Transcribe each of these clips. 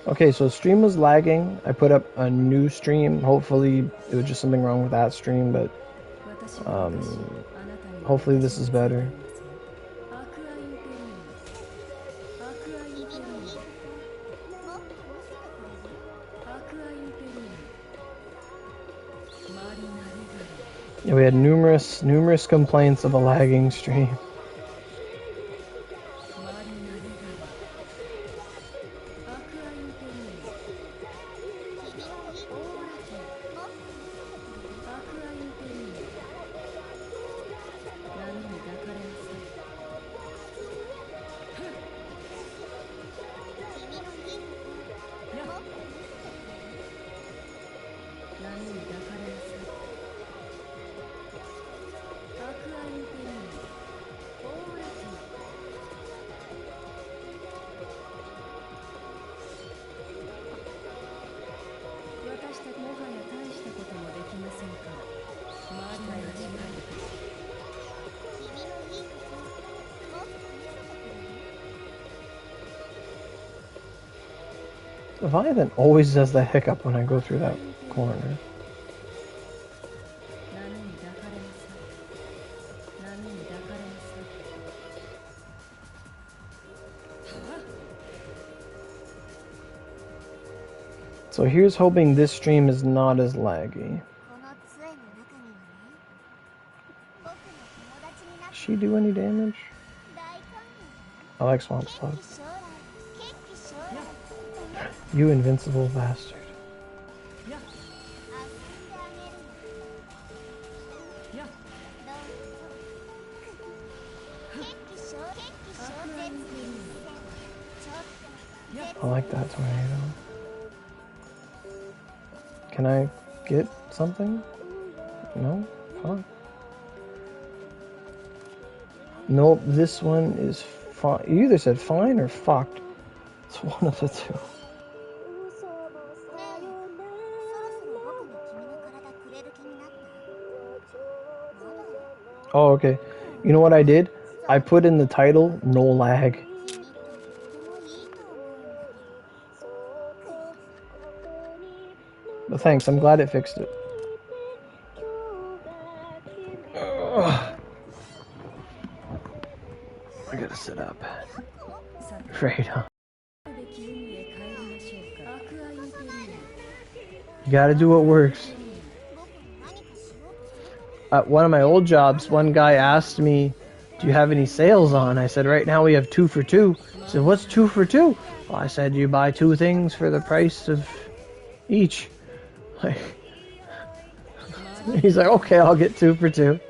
Okay, so stream was lagging. I put up a new stream. Hopefully, it was just something wrong with that stream, but hopefully this is better. Yeah, we had numerous complaints of a lagging stream. Leviathan always does that hiccup when I go through that corner. So here's hoping this stream is not as laggy. Does she do any damage? I like Swamp Slug. You invincible bastard. I like that tornado. Can I get something? No? Fuck. Nope, this one is fine. You either said fine or fucked. It's one of the two. Oh, okay. You know what I did? I put in the title, no lag. But thanks, I'm glad it fixed it. Ugh. I gotta sit up. Right on. You gotta do what works. At one of my old jobs, one guy asked me, do you have any sales on? I said, right now we have 2 for 2. He said, what's 2 for 2? Well, I said, you buy 2 things for the price of each. Like, he's like, okay, I'll get 2 for 2.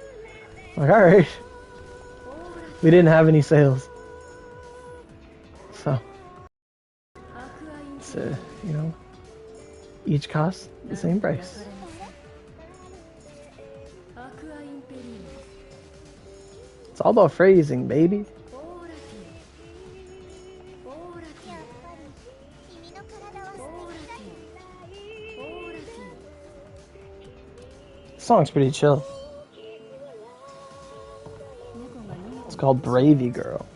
I'm like, alright. We didn't have any sales. So, it's, you know, each costs the same price. It's all about phrasing, baby. This song's pretty chill. It's called Bravey Girl.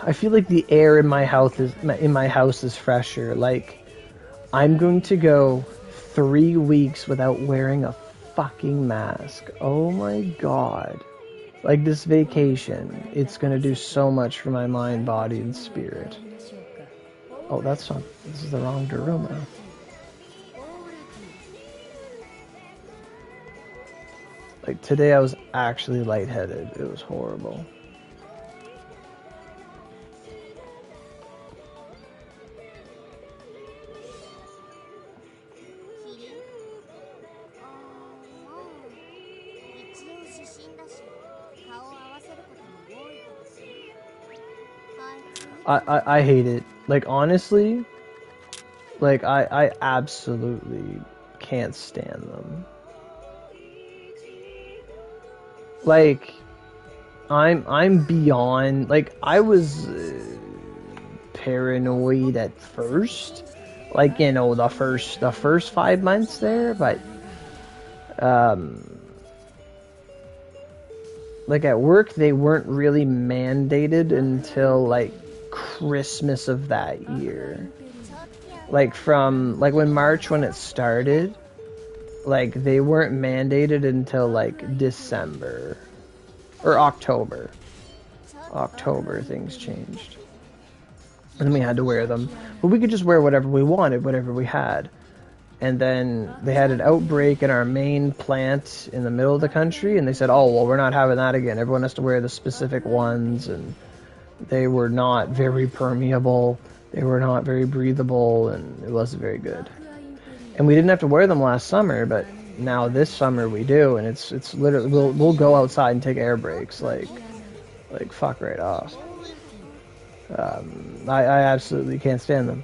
I feel like the air in my house is fresher. Like, I'm going to go 3 weeks without wearing a fucking mask. Oh my god. Like, this vacation, it's gonna do so much for my mind, body, and spirit. Oh, that's not. This is the wrong Daruma. Like, today I was actually lightheaded. It was horrible. I hate it. Like, honestly, like, I absolutely can't stand them. Like, I'm beyond, like, I was paranoid at first, like, you know, the first 5 months there, but like at work they weren't really mandated until like Christmas of that year. Like from like when it started, like they weren't mandated until like December or October. October things changed. And then we had to wear them. But we could just wear whatever we wanted, whatever we had. And then they had an outbreak in our main plant in the middle of the country, and they said, oh, well, we're not having that again. Everyone has to wear the specific ones, and they were not very permeable. They were not very breathable, and it wasn't very good. And we didn't have to wear them last summer, but now this summer we do, and it's literally, we'll go outside and take air breaks, like fuck right off. I absolutely can't stand them.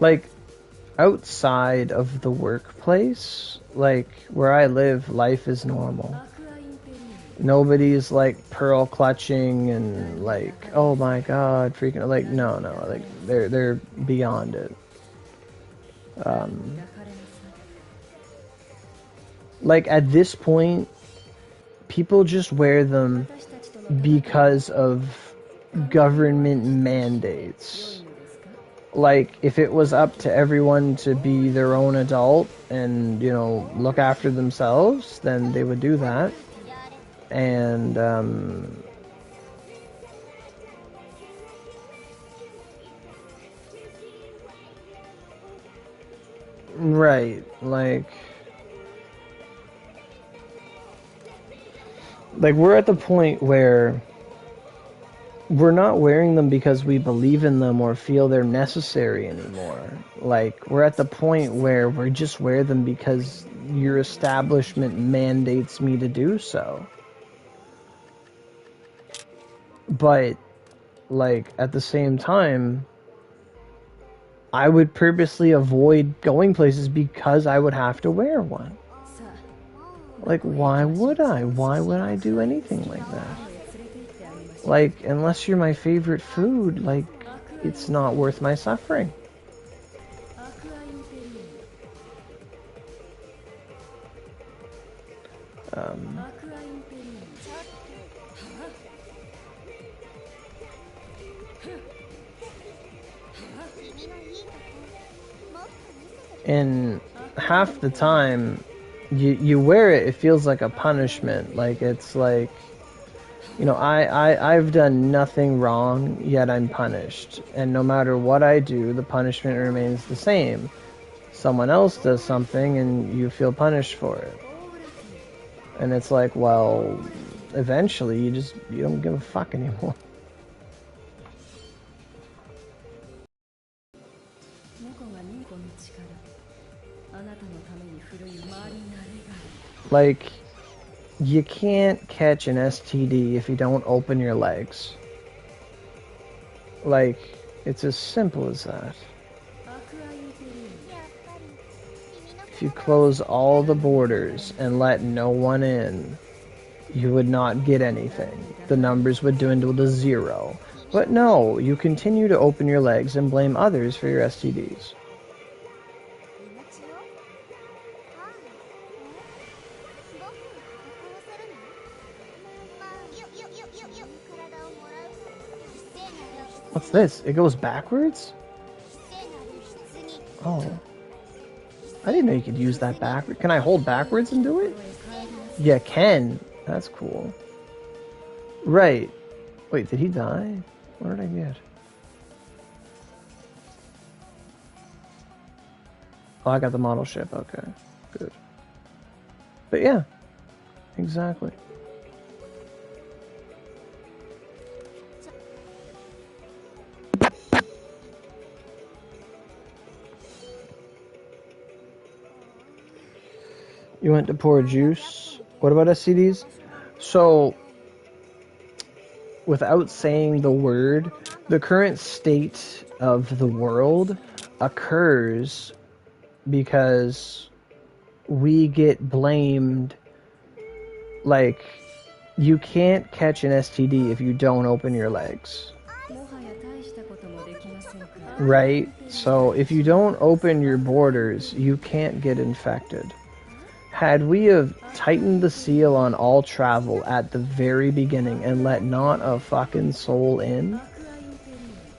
Like, outside of the workplace, like, where I live, life is normal. Nobody's, like, pearl clutching and, like, oh my god, freaking, like, no, like, they're beyond it. Like, at this point, people just wear them because of government mandates. Like, if it was up to everyone to be their own adult and, you know, look after themselves, then they would do that. And, right, like, we're at the point where we're not wearing them because we believe in them or feel they're necessary anymore. Like, we're at the point where we just wear them because your establishment mandates me to do so. But, like, at the same time, I would purposely avoid going places because I would have to wear one. Like, why would I? Why would I do anything like that? Like, unless you're my favorite food, like, it's not worth my suffering. And half the time, you wear it, it feels like a punishment. Like, it's like, you know, I've done nothing wrong, yet I'm punished. And no matter what I do, the punishment remains the same. Someone else does something and you feel punished for it. And it's like, well, eventually you don't give a fuck anymore. Like, you can't catch an STD if you don't open your legs. Like, it's as simple as that. If you close all the borders and let no one in, you would not get anything. The numbers would dwindle to 0. But no, you continue to open your legs and blame others for your STDs. What's this? It goes backwards? Oh. I didn't know you could use that backwards. Can I hold backwards and do it? Yeah, can. That's cool. Right. Wait, did he die? What did I get? Oh, I got the model ship. Okay. Good. But yeah. Exactly. You went to pour juice. What about STDs? So, without saying the word, the current state of the world occurs because we get blamed. Like, you can't catch an STD if you don't open your legs. Right? So if you don't open your borders, you can't get infected. Had we have tightened the seal on all travel at the very beginning and let not a fucking soul in,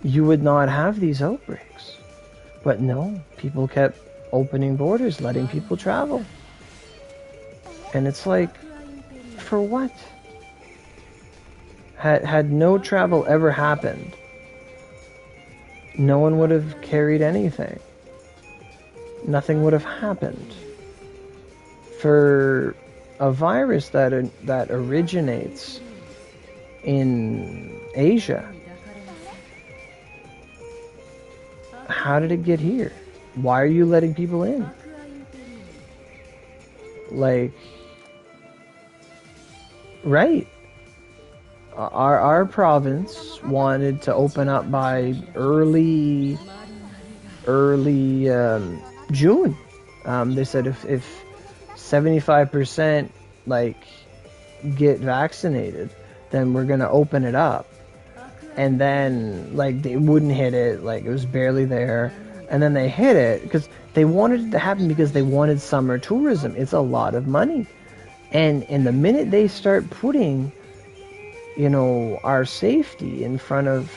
you would not have these outbreaks. But no, people kept opening borders, letting people travel. And it's like, for what? Had no travel ever happened, no one would have carried anything. Nothing would have happened. For a virus that originates in Asia, how did it get here? Why are you letting people in? Like, right. Our province wanted to open up by early June. They said if 75% like get vaccinated, then we're gonna open it up. And then like they wouldn't hit it, like it was barely there. And then they hit it because they wanted it to happen because they wanted summer tourism. It's a lot of money. And the minute they start putting, you know, our safety in front of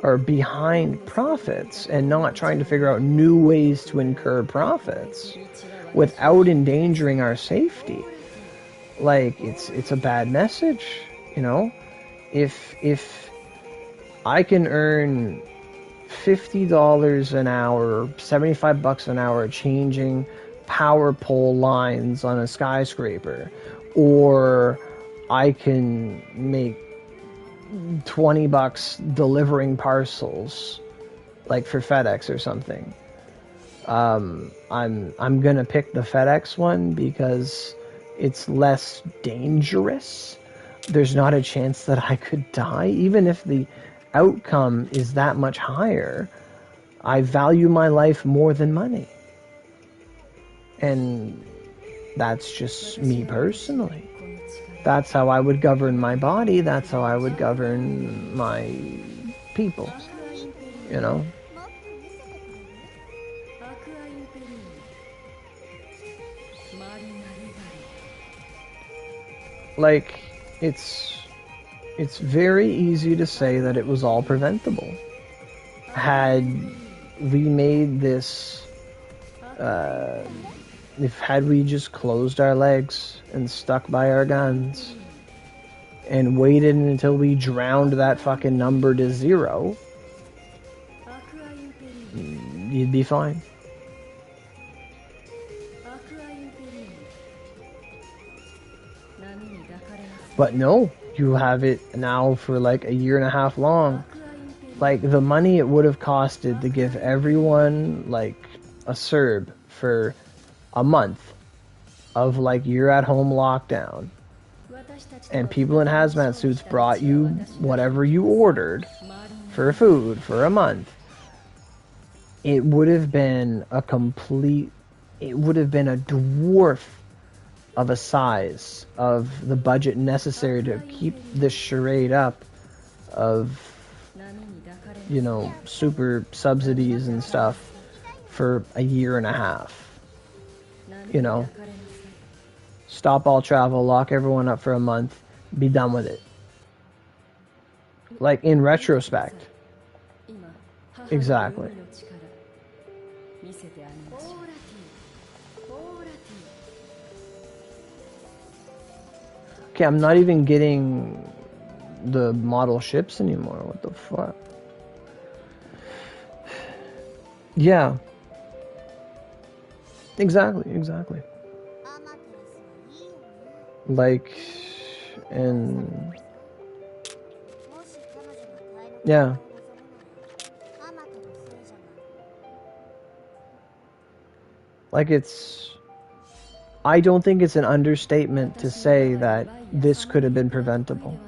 or behind profits and not trying to figure out new ways to incur profits without endangering our safety, like it's a bad message, you know. If I can earn $50 an hour, $75 an hour changing power pole lines on a skyscraper, or I can make $20 delivering parcels, like for FedEx or something. I'm gonna pick the FedEx one because it's less dangerous. There's not a chance that I could die, even if the outcome is that much higher. I value my life more than money, and that's just me personally. That's how I would govern my body. That's how I would govern my people, you know? Like, it's very easy to say that it was all preventable. Had we made this, had we just closed our legs and stuck by our guns and waited until we drowned that fucking number to zero, you'd be fine. But no, you have it now for like a year and a half long. Like, the money it would have costed to give everyone like a CERB for a month of like you're at home lockdown, and people in hazmat suits brought you whatever you ordered for food for a month, it would have been a dwarf of a size of the budget necessary to keep this charade up of, you know, super subsidies and stuff for a year and a half. You know, stop all travel, lock everyone up for a month, be done with it. Like, in retrospect. Exactly. Okay, I'm not even getting the model ships anymore. What the fuck? Yeah. Exactly. Like, and yeah. Like, I don't think it's an understatement to say that this could have been preventable.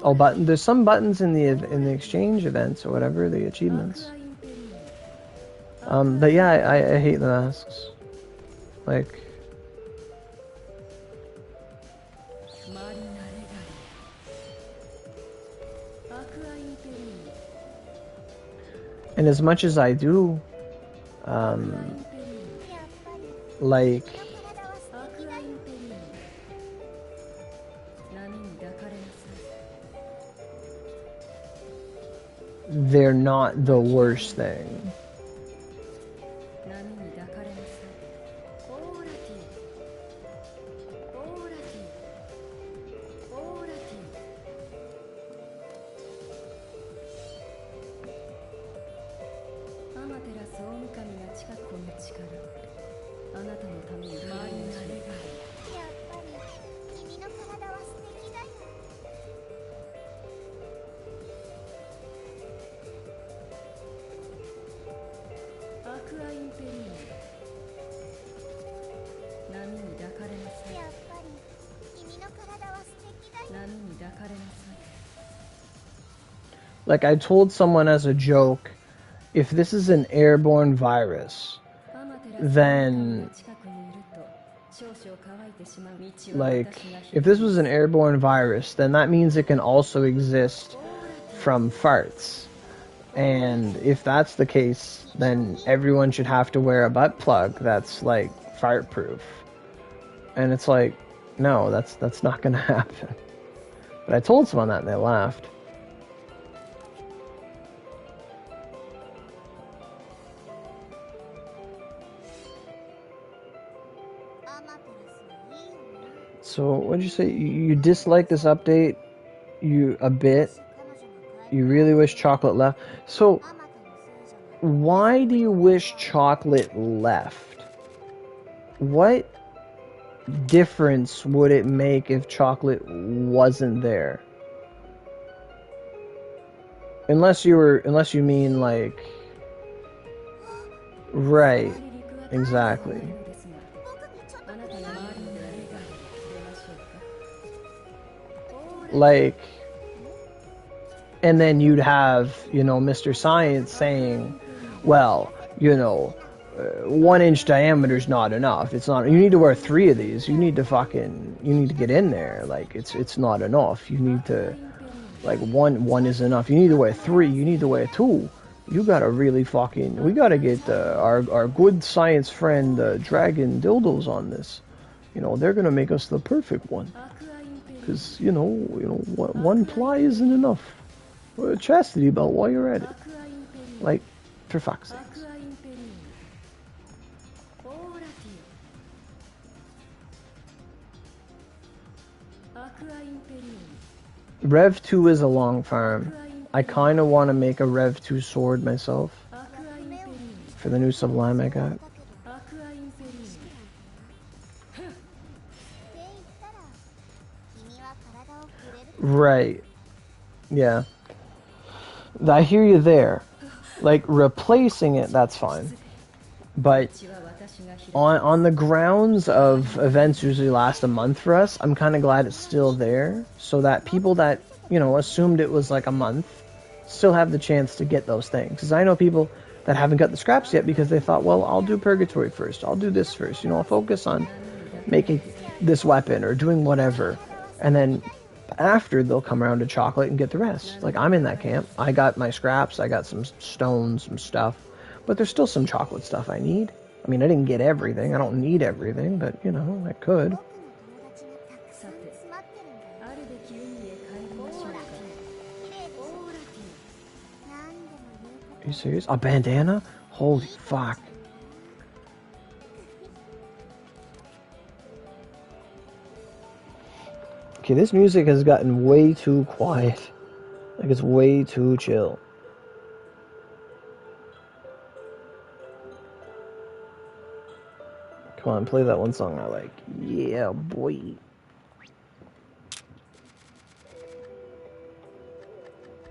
Oh, button. There's some buttons in the exchange events or whatever, the achievements. But yeah, I hate the masks. Like, and as much as I do, like, they're not the worst thing. Like, I told someone as a joke, if this is an airborne virus, then, like, if this was an airborne virus, then that means it can also exist from farts. And if that's the case, then everyone should have to wear a butt plug that's, like, fart proof. And it's like, no, that's not gonna happen. But I told someone that and they laughed. So, what did you say? You dislike this update? A bit? You really wish chocolate left? So, why do you wish chocolate left? What difference would it make if chocolate wasn't there? Unless you mean like... Right. Exactly. Like, and then you'd have, you know, Mr. Science saying, well, you know, 1 inch diameter is not enough. It's not, you need to wear 3 of these. You need to get in there. Like, it's not enough. You need to, like, one is enough. You need to wear 3. You need to wear 2. You gotta really we gotta get our good science friend, Dragon Dildos on this. You know, they're gonna make us the perfect one. Because, you know, 1 ply isn't enough. A chastity belt while you're at it. Like, for fuck's sakes. Rev 2 is a long farm. I kind of want to make a Rev 2 sword myself. For the new Sublime I got. Right. Yeah. I hear you there. Like, replacing it, that's fine. But on the grounds of events usually last a month for us, I'm kind of glad it's still there, so that people that, you know, assumed it was like a month still have the chance to get those things. Because I know people that haven't got the scraps yet because they thought, well, I'll do Purgatory first, I'll do this first, you know, I'll focus on making this weapon or doing whatever, and then after they'll come around to chocolate and get the rest. Like, I'm in that camp. I got my scraps, I got some stones, some stuff, but there's still some chocolate stuff I need. I mean, I didn't get everything, I don't need everything, but, you know, I could. Are you serious? A bandana? Holy fuck. Okay, this music has gotten way too quiet. Like, it's way too chill. Come on, play that one song I like. Yeah, boy.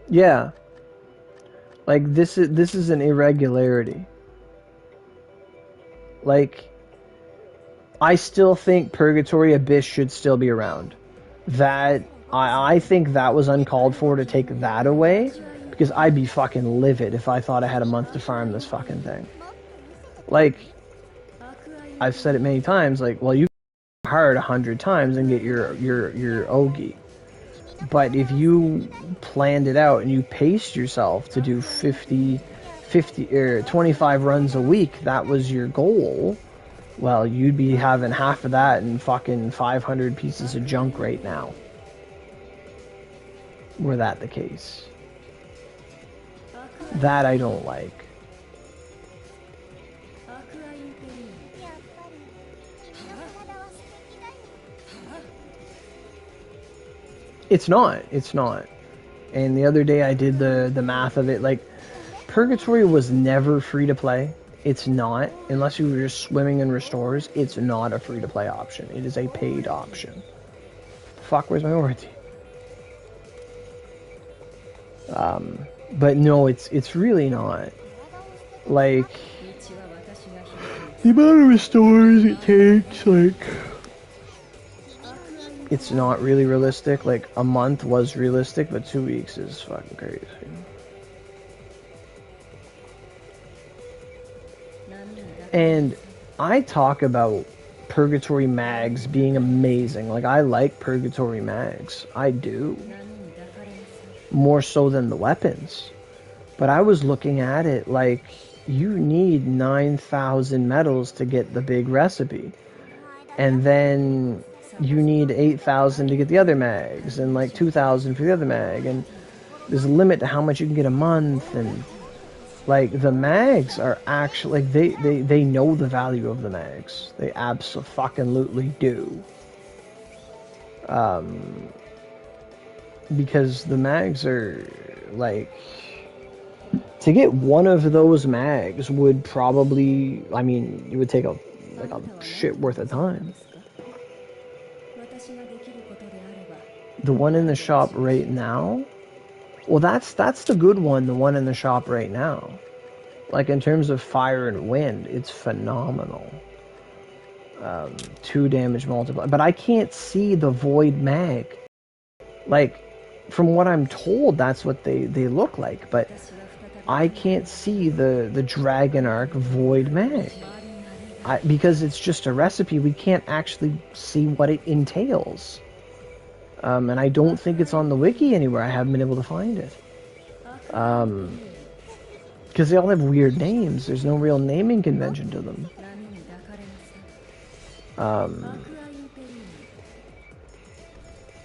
Yeah. Like, this is an irregularity. Like, I still think Purgatory Abyss should still be around. That I think that was uncalled for to take that away, because I'd be fucking livid if I thought I had a month to farm this fucking thing. Like, I've said it many times, like, well, you can hard 100 times and get your Ogi. But if you planned it out and you paced yourself to do 50 or 25 runs a week, that was your goal, well, you'd be having half of that and fucking 500 pieces of junk right now. Were that the case. That I don't like. It's not. And the other day I did the math of it, like, Purgatory was never free to play. It's not, unless you were just swimming in restores, it's not a free to play option. It is a paid option. Fuck, where's my warranty? But no, it's really not. Like, the amount of restores it takes, like, it's not really realistic. Like, a month was realistic, but 2 weeks is fucking crazy. And I talk about Purgatory mags being amazing. Like, I like Purgatory mags. I do. More so than the weapons. But I was looking at it like, you need 9,000 medals to get the big recipe. And then you need 8,000 to get the other mags, and like 2,000 for the other mag, and there's a limit to how much you can get a month, and like, the mags are actually, like, they know the value of the mags. They abso-fucking-lutely do. Because the mags are, like, to get one of those mags would probably, I mean, it would take a shit worth of time. The one in the shop right now? Well, that's the good one, the one in the shop right now. Like, in terms of fire and wind, it's phenomenal. 2 damage multiplier. But I can't see the void mag. Like, from what I'm told, that's what they look like. But I can't see the Dragon Arc void mag. Because it's just a recipe, we can't actually see what it entails. And I don't think it's on the wiki anywhere. I haven't been able to find it. Because they all have weird names. There's no real naming convention to them.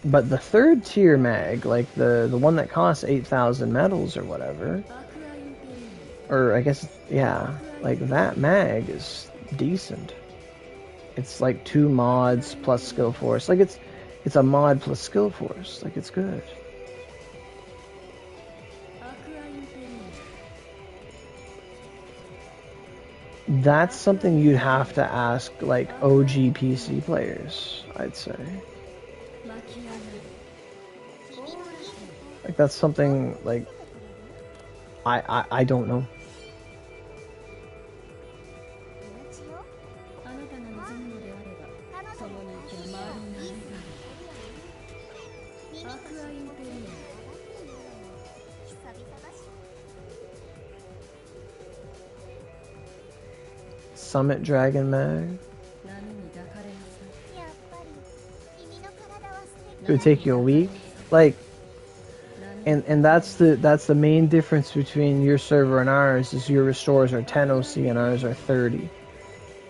But the 3rd tier mag, like the one that costs 8,000 medals or whatever, or I guess, yeah, like, that mag is decent. It's like 2 mods plus skill force. Like, it's a mod plus skill force. Like, it's good. That's something you'd have to ask, like, OG PC players, I'd say. Like, that's something, like, I don't know. Summit Dragon Mag. It would take you a week. Like, and that's the main difference between your server and ours, is your restores are 10 OC and ours are 30.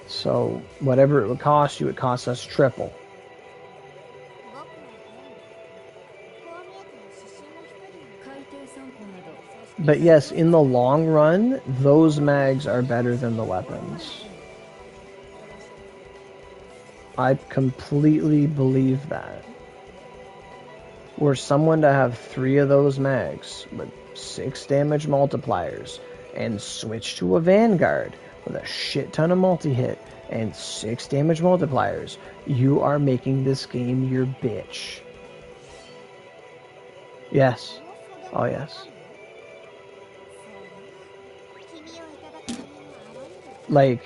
So whatever it would cost you, it costs us triple. But yes, in the long run, those mags are better than the weapons. I completely believe that. Were someone to have 3 of those mags with 6 damage multipliers and switch to a Vanguard with a shit ton of multi-hit and 6 damage multipliers, you are making this game your bitch. Yes. Oh yes. Like,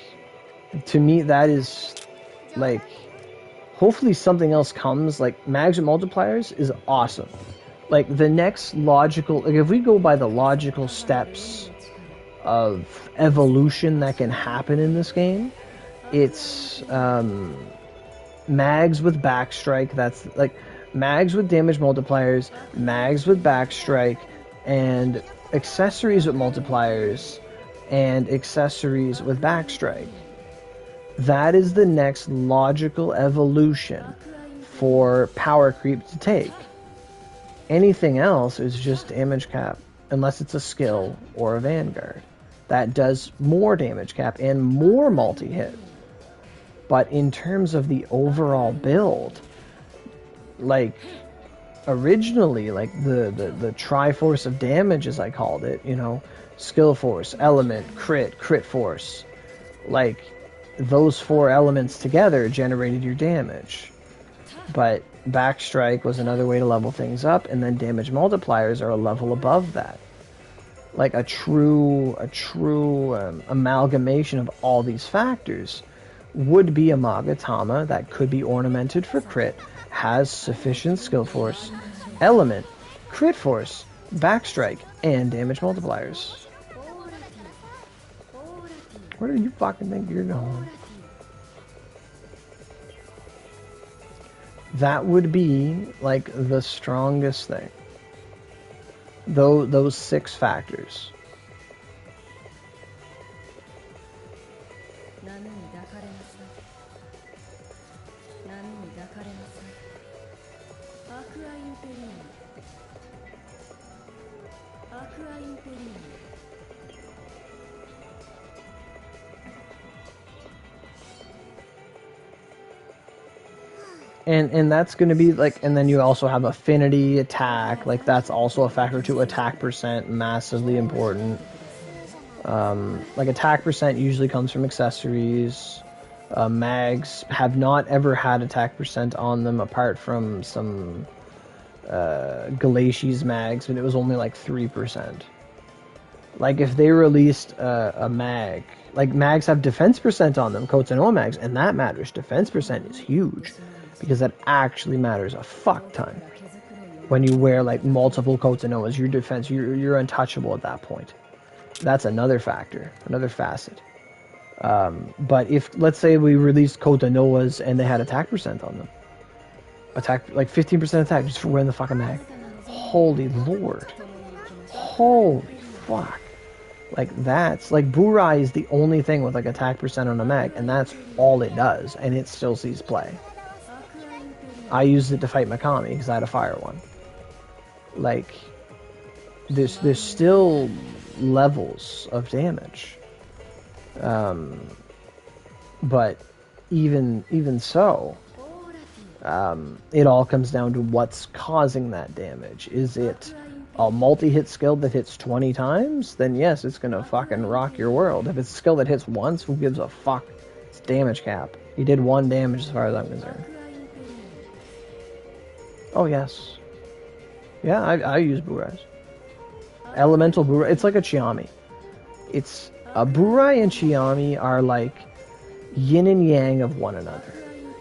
to me, that is, like, hopefully something else comes. Like, mags with multipliers is awesome. Like, the next logical... Like, if we go by the logical steps of evolution that can happen in this game, it's mags with backstrike. That's, like, mags with damage multipliers, mags with backstrike, and accessories with multipliers, and accessories with backstrike. That is the next logical evolution for power creep to take. Anything else is just damage cap, unless it's a skill or a vanguard. That does more damage cap and more multi-hit. But in terms of the overall build, like, originally, like, the Triforce of damage, as I called it, you know, skill force, element, crit force, like, those four elements together generated your damage. But backstrike was another way to level things up, and then damage multipliers are a level above that. Like, a true amalgamation of all these factors would be a Magatama that could be ornamented for crit, has sufficient skill force, element, crit force, backstrike, and damage multipliers. Where do you fucking think you're going? That would be, like, the strongest thing. Those 6 factors. And that's going to be, like, and then you also have affinity, attack, like, that's also a factor to attack percent, massively important. Like, attack percent usually comes from accessories. Mags have not ever had attack percent on them, apart from some Galati's mags, but it was only like 3%. Like, if they released a mag, like, mags have defense percent on them, Kotanoa mags, and that matters. Defense percent is huge, because that actually matters a fuck ton. When you wear, like, multiple Kotanoas, your defense, you're untouchable at that point. That's another factor, another facet. But if, let's say we released Kotanoas and they had attack percent on them, attack, like 15% attack just for wearing the fucking mag, holy lord, holy fuck. Like, that's, like, Burai is the only thing with, like, attack percent on a mag, and that's all it does, and it still sees play. I used it to fight Mikami because I had a fire one. Like, there's still levels of damage. But even so, it all comes down to what's causing that damage. Is it a multi-hit skill that hits 20 times? Then yes, it's gonna fucking rock your world. If it's a skill that hits once, who gives a fuck? It's damage cap. You did 1 damage as far as I'm concerned. Oh, yes. Yeah, I use Burai's. Elemental Burai. It's like a Chiami. It's... Burai and Chiami are like yin and yang of one another.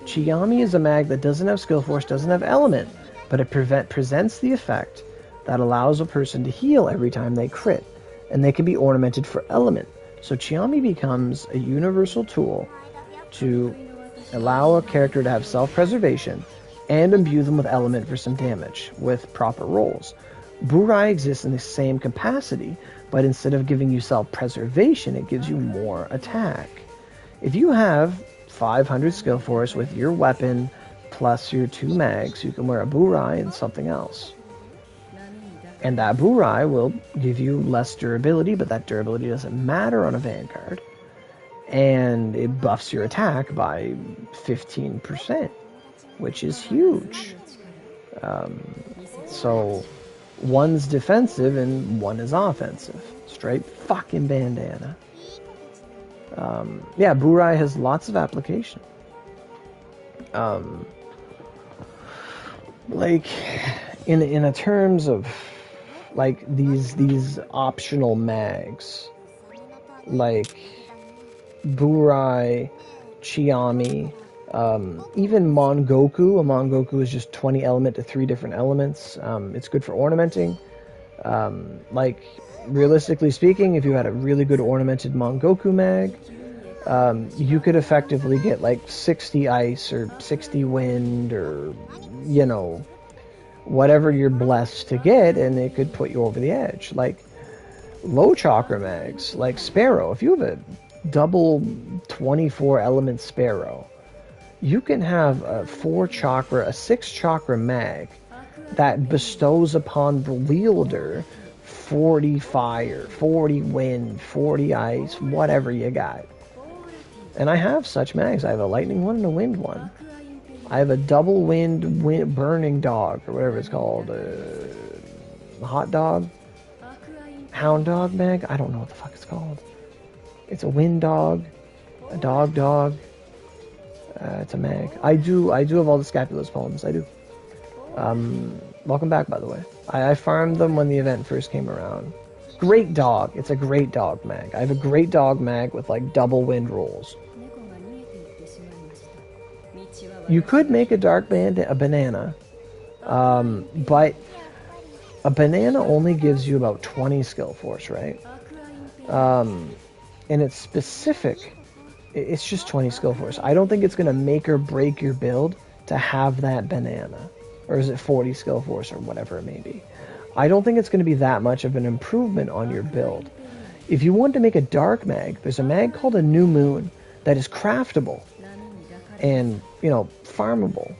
Chiami is a mag that doesn't have skill force, doesn't have element, but it presents the effect that allows a person to heal every time they crit, and they can be ornamented for element. So Chiami becomes a universal tool to allow a character to have self-preservation and imbue them with element for some damage with proper rolls. Burai exists in the same capacity, but instead of giving you self-preservation, it gives you more attack. If you have 500 skill force with your weapon plus your 2 mags, you can wear a Burai and something else. And that Burai will give you less durability, but that durability doesn't matter on a Vanguard. And it buffs your attack by 15%, which is huge. So one's defensive and one is offensive. Straight fucking bandana. Yeah, Burai has lots of application. Like, in a terms of, like, these optional mags, like Burai, Chiami, Even Mongoku. A Mongoku is just 20 element to 3 different elements. It's good for ornamenting. Like, realistically speaking, if you had a really good ornamented Mongoku mag, you could effectively get like 60 ice or 60 wind or, you know, whatever you're blessed to get, and it could put you over the edge. Like, low chakra mags, like Sparrow. If you have a double 24 element Sparrow, you can have a 6 chakra mag that bestows upon the wielder 40 fire, 40 wind, 40 ice, whatever you got. And I have such mags. I have a lightning one and a wind one. I have a double wind burning dog, or whatever it's called. Hot dog? Hound dog mag? I don't know what the fuck it's called. It's a wind dog. A dog. It's a mag. I do have all the Scapulas poems. I do. Welcome back, by the way. I farmed them when the event first came around. Great dog. It's a great dog mag. I have a great dog mag with like double wind rolls. You could make a dark bandit a banana, but a banana only gives you about 20 skill force, right? And it's specific. It's just 20 skill force. I don't think it's going to make or break your build to have that banana. Or is it 40 skill force or whatever it may be? I don't think it's going to be that much of an improvement on your build. If you want to make a dark mag, there's a mag called a New Moon that is craftable and, you know, farmable.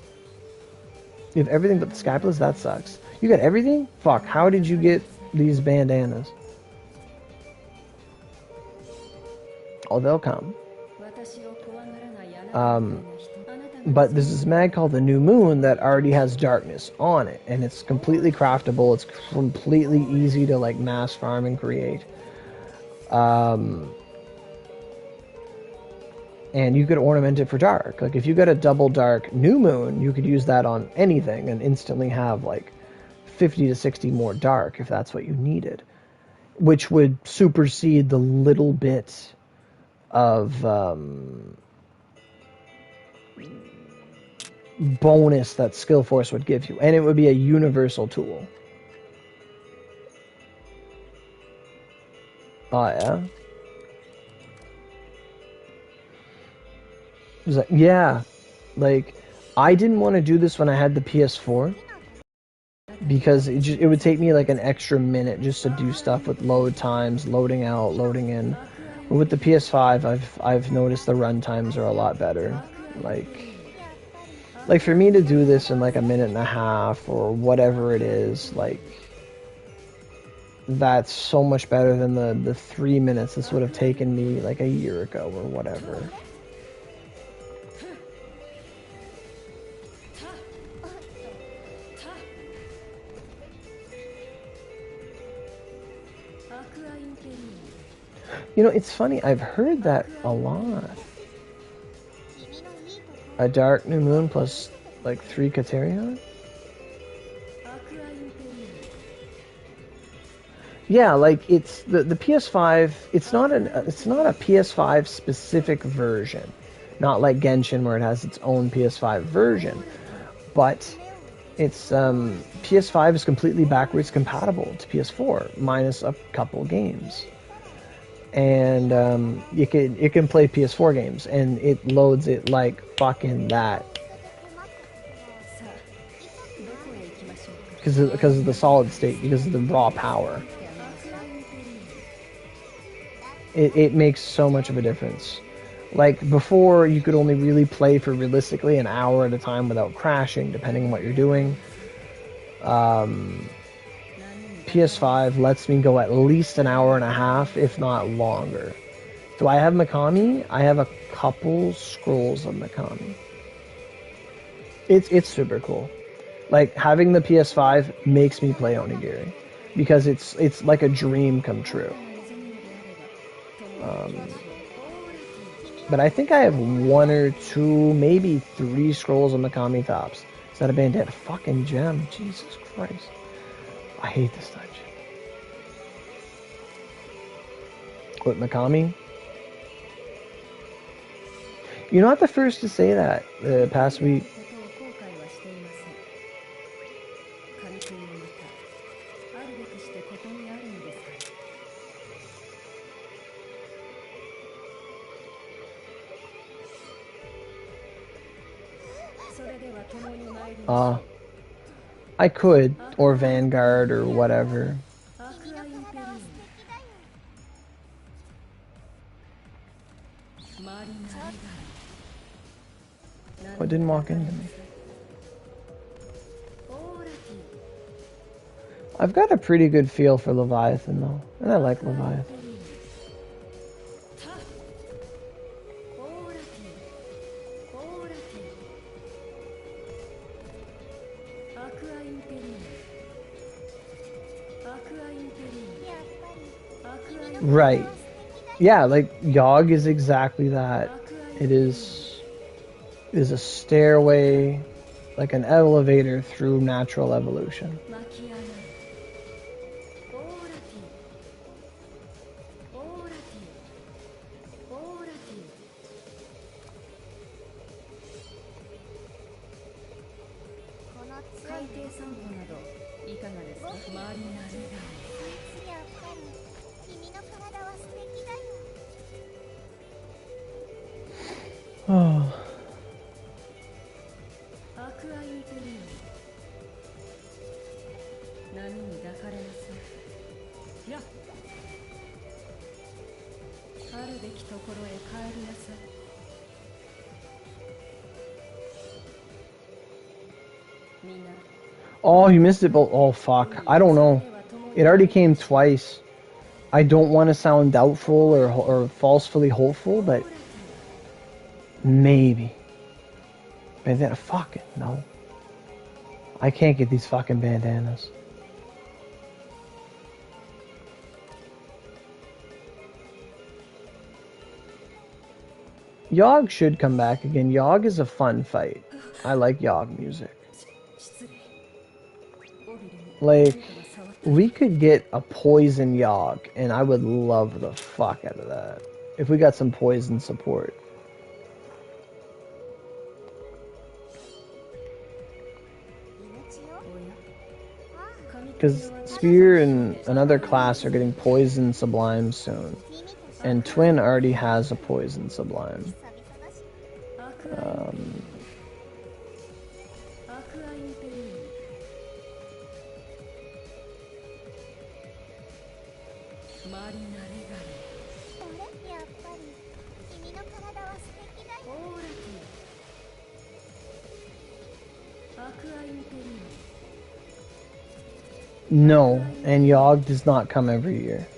You have everything but the Scapulas? That sucks. You got everything? Fuck, how did you get these bandanas? Oh, they'll come. But there's this mag called the New Moon that already has darkness on it, and it's completely craftable. It's completely easy to like mass farm and create. And you could ornament it for dark. Like if you got a double dark New Moon, you could use that on anything and instantly have like 50 to 60 more dark if that's what you needed, which would supersede the little bit of bonus that skill force would give you, and it would be a universal tool. Oh yeah. Yeah, like I didn't want to do this when I had the PS4 because it would take me like an extra minute just to do stuff with load times, loading out, loading in. But with the PS5, I've noticed the run times are a lot better. Like for me to do this in like a minute and a half or whatever it is, like that's so much better than the 3 minutes this would have taken me like a year ago or whatever. You know, it's funny, I've heard that a lot. A dark New Moon plus like 3 Katerion? Yeah, like it's the PS5, it's not a PS5 specific version. Not like Genshin where it has its own PS5 version. But it's PS5 is completely backwards compatible to PS4 minus a couple games. And it can play PS4 games, and it loads it like fucking that. Because of the solid state, because of the raw power. It makes so much of a difference. Like before, you could only really play for realistically an hour at a time without crashing, depending on what you're doing. PS5 lets me go at least an hour and a half, if not longer. Do I have Mikami? I have a couple scrolls of Mikami. It's super cool. Like having the PS5 makes me play Onigiri because it's like a dream come true. But I think I have 1 or 2, maybe 3 scrolls of Mikami tops. Is that a bandana? Fucking gem. Jesus Christ. I hate this dungeon. With Mikami? You're not the first to say that the past week. I could, or Vanguard, or whatever. Oh, it didn't walk into me. I've got a pretty good feel for Leviathan, though, and I like Leviathan. Right. Yeah, like, Yogg is exactly that. It is a stairway, like an elevator through natural evolution. Oh. Oh, you missed it, but oh fuck. I don't know. It already came twice. I don't want to sound doubtful or falsely hopeful, but maybe. Bandana, fucking no. I can't get these fucking bandanas. Yogg should come back again. Yogg is a fun fight. I like Yogg music. Like, we could get a poison Yogg, and I would love the fuck out of that. If we got some poison support. Because Spear and another class are getting poison sublime soon. And Twin already has a poison sublime. No, and Yogg does not come every year.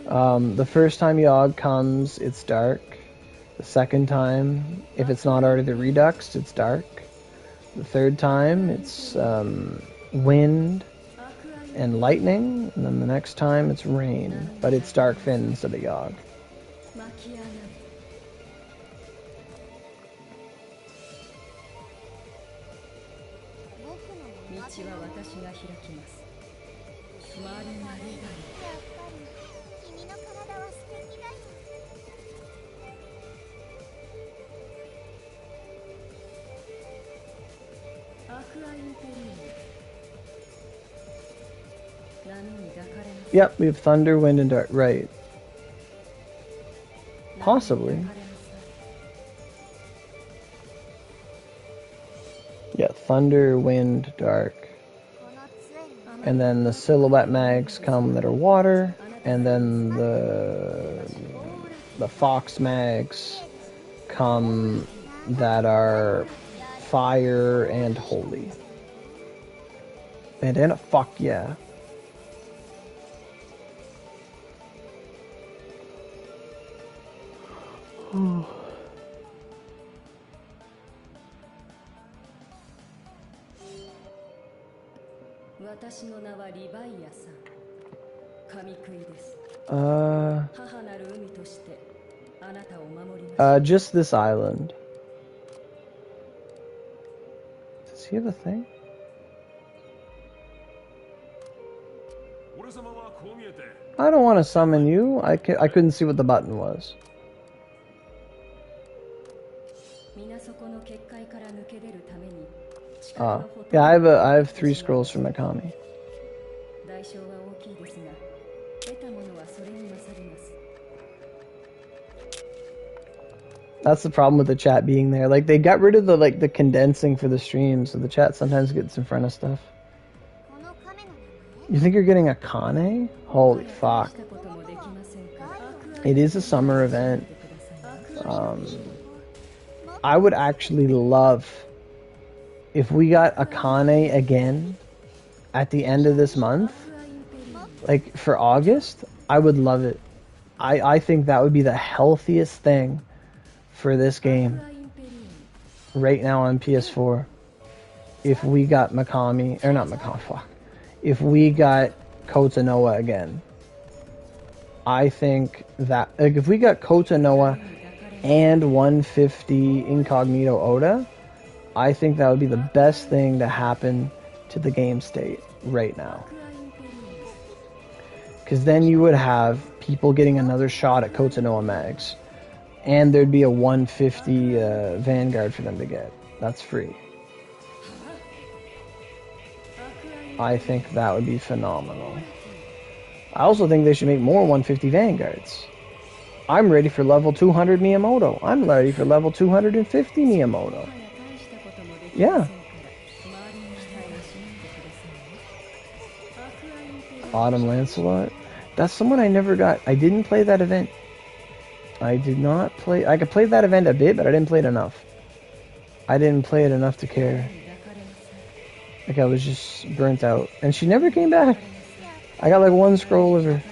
The first time Yogg comes, it's dark. The second time, if it's not already the Redux, it's dark. The third time, it's wind and lightning. And then the next time, it's rain. But it's Dark Fin instead of Yogg. Yep, we have thunder, wind, and dark. Right. Possibly. Yeah, thunder, wind, dark. And then the silhouette mags come that are water, and then the fox mags come that are fire and holy. Bandana, fuck yeah. Just this island. Does he have a thing? I don't want to summon you. I couldn't see what the button was. Yeah, I have 3 scrolls for Mikami. That's the problem with the chat being there. Like, they got rid of the condensing for the stream, so the chat sometimes gets in front of stuff. You think you're getting a Kane? Holy fuck. It is a summer event. I would actually love if we got a Kane again at the end of this month, like for August. I would love it. I think that would be the healthiest thing for this game right now on PS4. If we got Mikami, or not Mikami, fuck. If we got Kotanoa again, I think that, like, if we got Kotanoa and 150 Incognito Oda, I think that would be the best thing to happen to the game state right now. Because then you would have people getting another shot at Kotanoa mags, and there'd be a 150 Vanguard for them to get. That's free. I think that would be phenomenal. I also think they should make more 150 Vanguards. I'm ready for level 200 Miyamoto. I'm ready for level 250 Miyamoto. Yeah. Autumn Lancelot. That's someone I never got. I didn't play that event. I did not play. I could play that event a bit, but I didn't play it enough. I didn't play it enough to care. Like, I was just burnt out. And she never came back. I got like 1 scroll with her.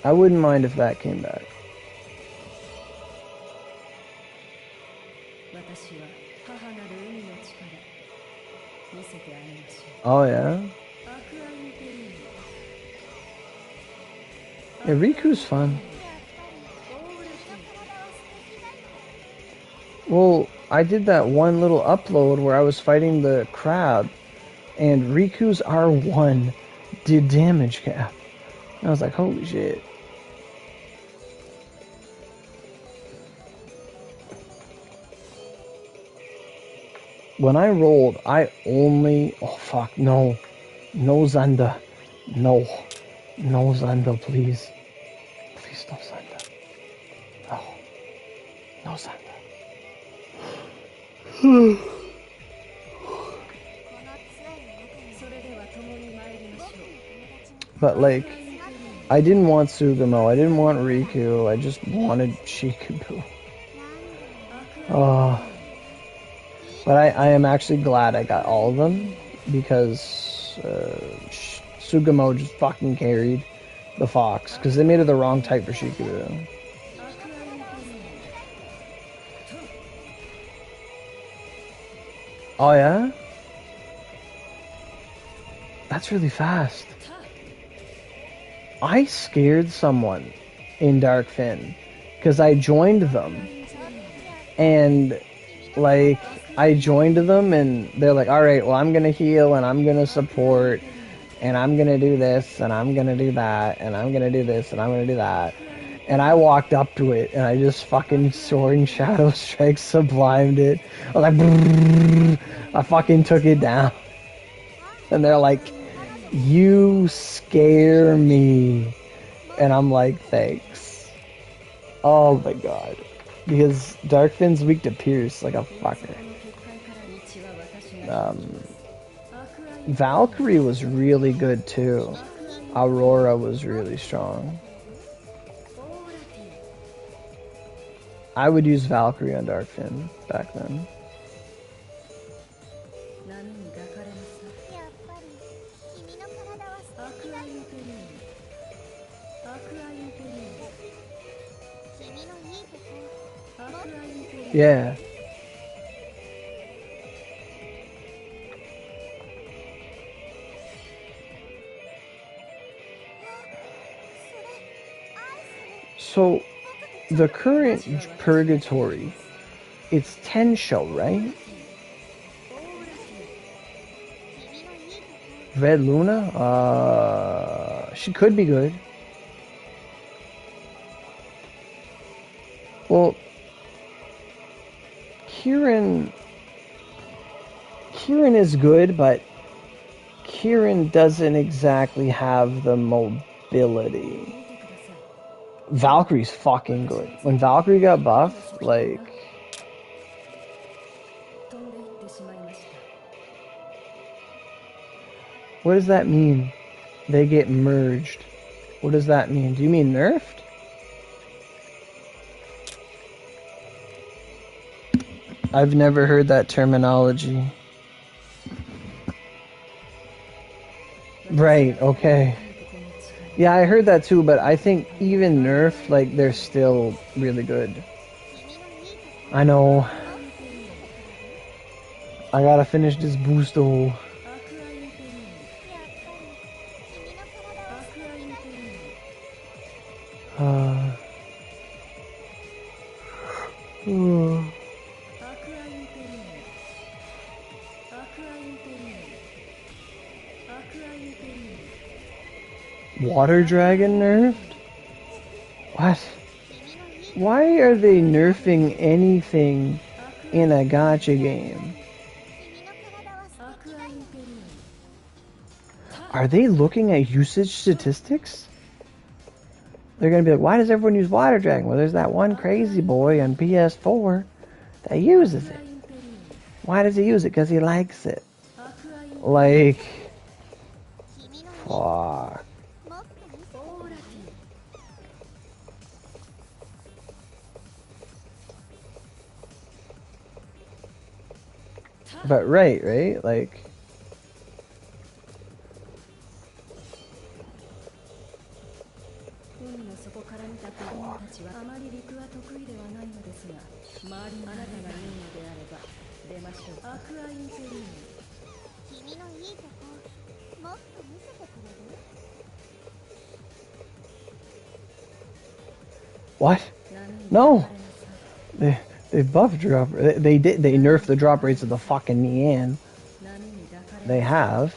I wouldn't mind if that came back. Oh yeah? Yeah, Riku's fun. Well, I did that one little upload where I was fighting the crab, and Riku's R1 did damage cap. And I was like, holy shit. When I rolled, I only... Oh, fuck, no. No Zanda. No. No Zanda, please. Please, no Zanda. No. No Zanda. But, like, I didn't want Sugamo, I didn't want Riku, I just wanted Shikubu. Oh. But I am actually glad I got all of them, because Sugamo just fucking carried the fox, because they made it the wrong type for Shikubu. Oh yeah? That's really fast. I scared someone in Dark Fin because I joined them, and like I joined them and they're like, all right, well, I'm gonna heal and I'm gonna support and I'm gonna do this and I'm gonna do that and I'm gonna do this and I'm gonna do that. And I walked up to it and I just fucking Soaring Shadow Strike sublimed it. I was like, brrrrrrr. I fucking took it down. And they're like, you scare me. And I'm like, thanks. Oh my god. Because Darkfin's weak to Pierce like a fucker. Valkyrie was really good too. Aurora was really strong. I would use Valkyrie on Darkfin back then. Yeah. So, the current Purgatory, it's Tensho, right? Red Luna? She could be good. Well, Kieran is good, but Kieran doesn't exactly have the mobility. Valkyrie's fucking good. When Valkyrie got buffed, like... What does that mean? They get merged. What does that mean? Do you mean nerfed? I've never heard that terminology. Right, okay. Yeah, I heard that too, but I think even nerfed, like, they're still really good. I know. I gotta finish this boost though. Water Dragon nerfed? What? Why are they nerfing anything in a gacha game? Are they looking at usage statistics? They're gonna be like, why does everyone use Water Dragon? Well, there's that one crazy boy on PS4 that uses it. Why does he use it? Because he likes it. Like, fuck. But right? Like... What? No! They buffed drop. They nerfed the drop rates of the fucking Nian. They have.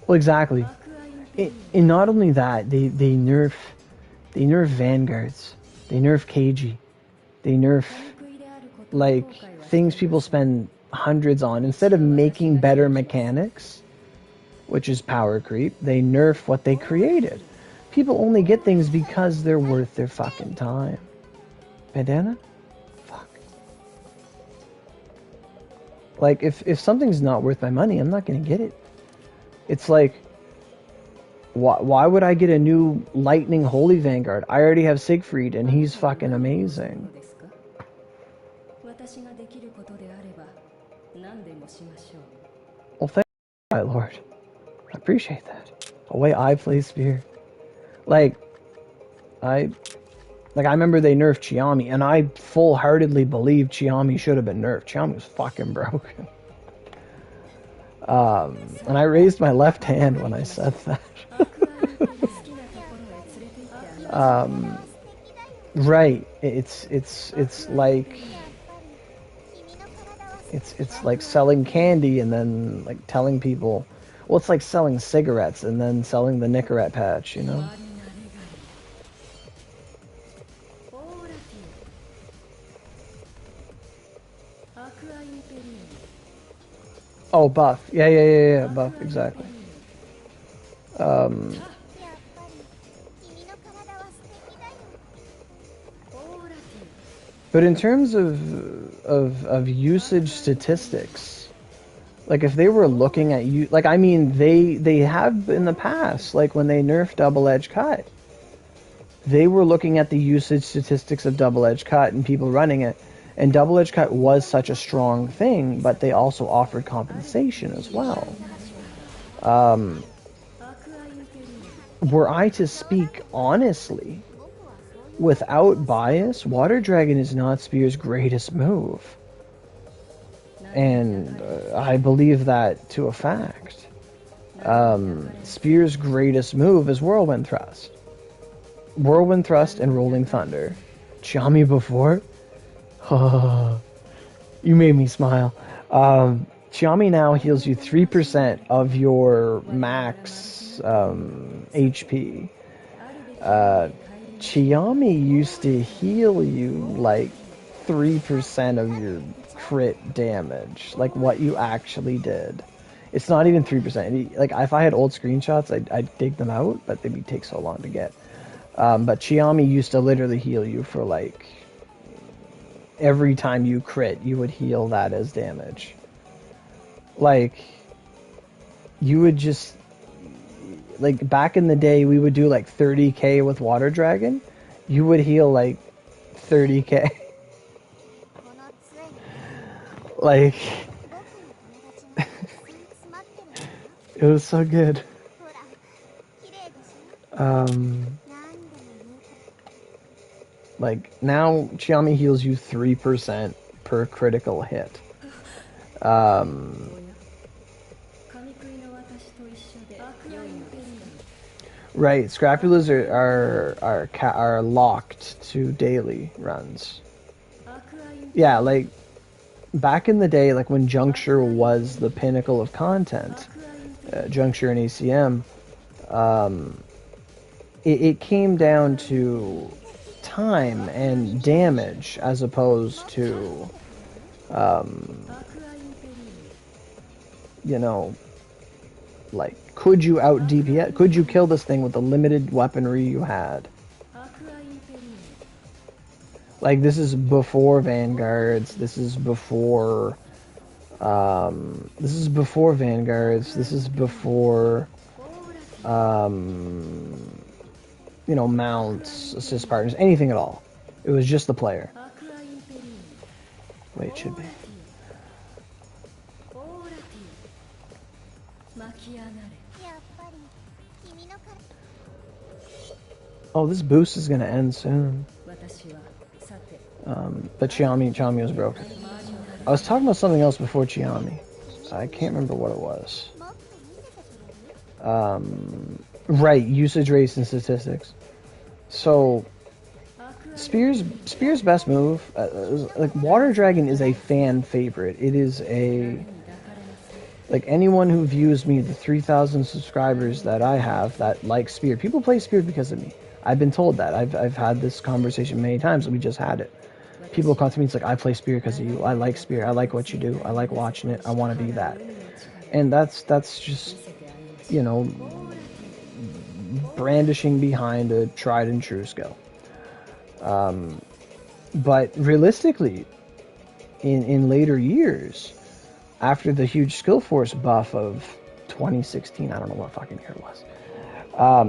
Well, exactly. And not only that, they nerf Vanguards. They nerf KG. They nerf, like, things people spend hundreds on. Instead of making better mechanics, which is power creep, they nerf what they created. People only get things because they're worth their fucking time. Bandana? Fuck. Like, if something's not worth my money, I'm not gonna get it. It's like, why would I get a new Lightning Holy Vanguard? I already have Siegfried, and he's fucking amazing. Well, thank you, my lord. I appreciate that. Away I play Spear. Like, I remember they nerfed Chiami, and I full-heartedly believe Chiami should have been nerfed. Chiami was fucking broken. And I raised my left hand when I said that. Right. It's like selling candy and then like telling people, well, it's like selling cigarettes and then selling the Nicorette patch, you know? Oh, buff. Yeah, buff, exactly. But in terms of usage statistics, like if they were looking at you, like I mean, they have in the past, like when they nerfed Double Edge Cut, they were looking at the usage statistics of Double Edge Cut and people running it. And Double Edge Cut was such a strong thing, but they also offered compensation as well. Were I to speak honestly, without bias, Water Dragon is not Spear's greatest move. And I believe that to a fact. Spear's greatest move is Whirlwind Thrust. Whirlwind Thrust and Rolling Thunder. Chiami before? You made me smile. Chiami now heals you 3% of your max HP. Chiami used to heal you like 3% of your crit damage, like what you actually did. It's not even 3%. Like, if I had old screenshots, I'd dig them out, but they'd take so long to get. But Chiami used to literally heal you for like every time you crit, you would heal that as damage. Like, you would just, like, back in the day, we would do like 30k with Water Dragon. You would heal like 30k. Like, it was so good. Like, now Chiami heals you 3% per critical hit. Right, Scrapulas are locked to daily runs. Yeah, like, back in the day, like when Juncture was the pinnacle of content, Juncture and ACM, it came down to time and damage as opposed to, you know, like, could you out DPS? Could you kill this thing with the limited weaponry you had? Like, this is before Vanguards. This is before. This is before Vanguards. This is before. You know, mounts, assist partners, anything at all. It was just the player. Wait, it should be. Oh, this boost is gonna end soon. But Chiami was broken. I was talking about something else before Chiami. I can't remember what it was. Right, usage rates and statistics. So, Spear's best move, like, Water Dragon is a fan favorite. It is a, like, anyone who views me, the 3,000 subscribers that I have that like Spear, people play Spear because of me. I've been told that. I've had this conversation many times. We just had it. People come to me, it's like, I play Spear because of you. I like Spear. I like what you do. I like watching it. I want to be that. And that's just, you know, brandishing behind a tried and true skill. But realistically, in later years, after the huge skill force buff of 2016, I don't know what fucking year it was. Oh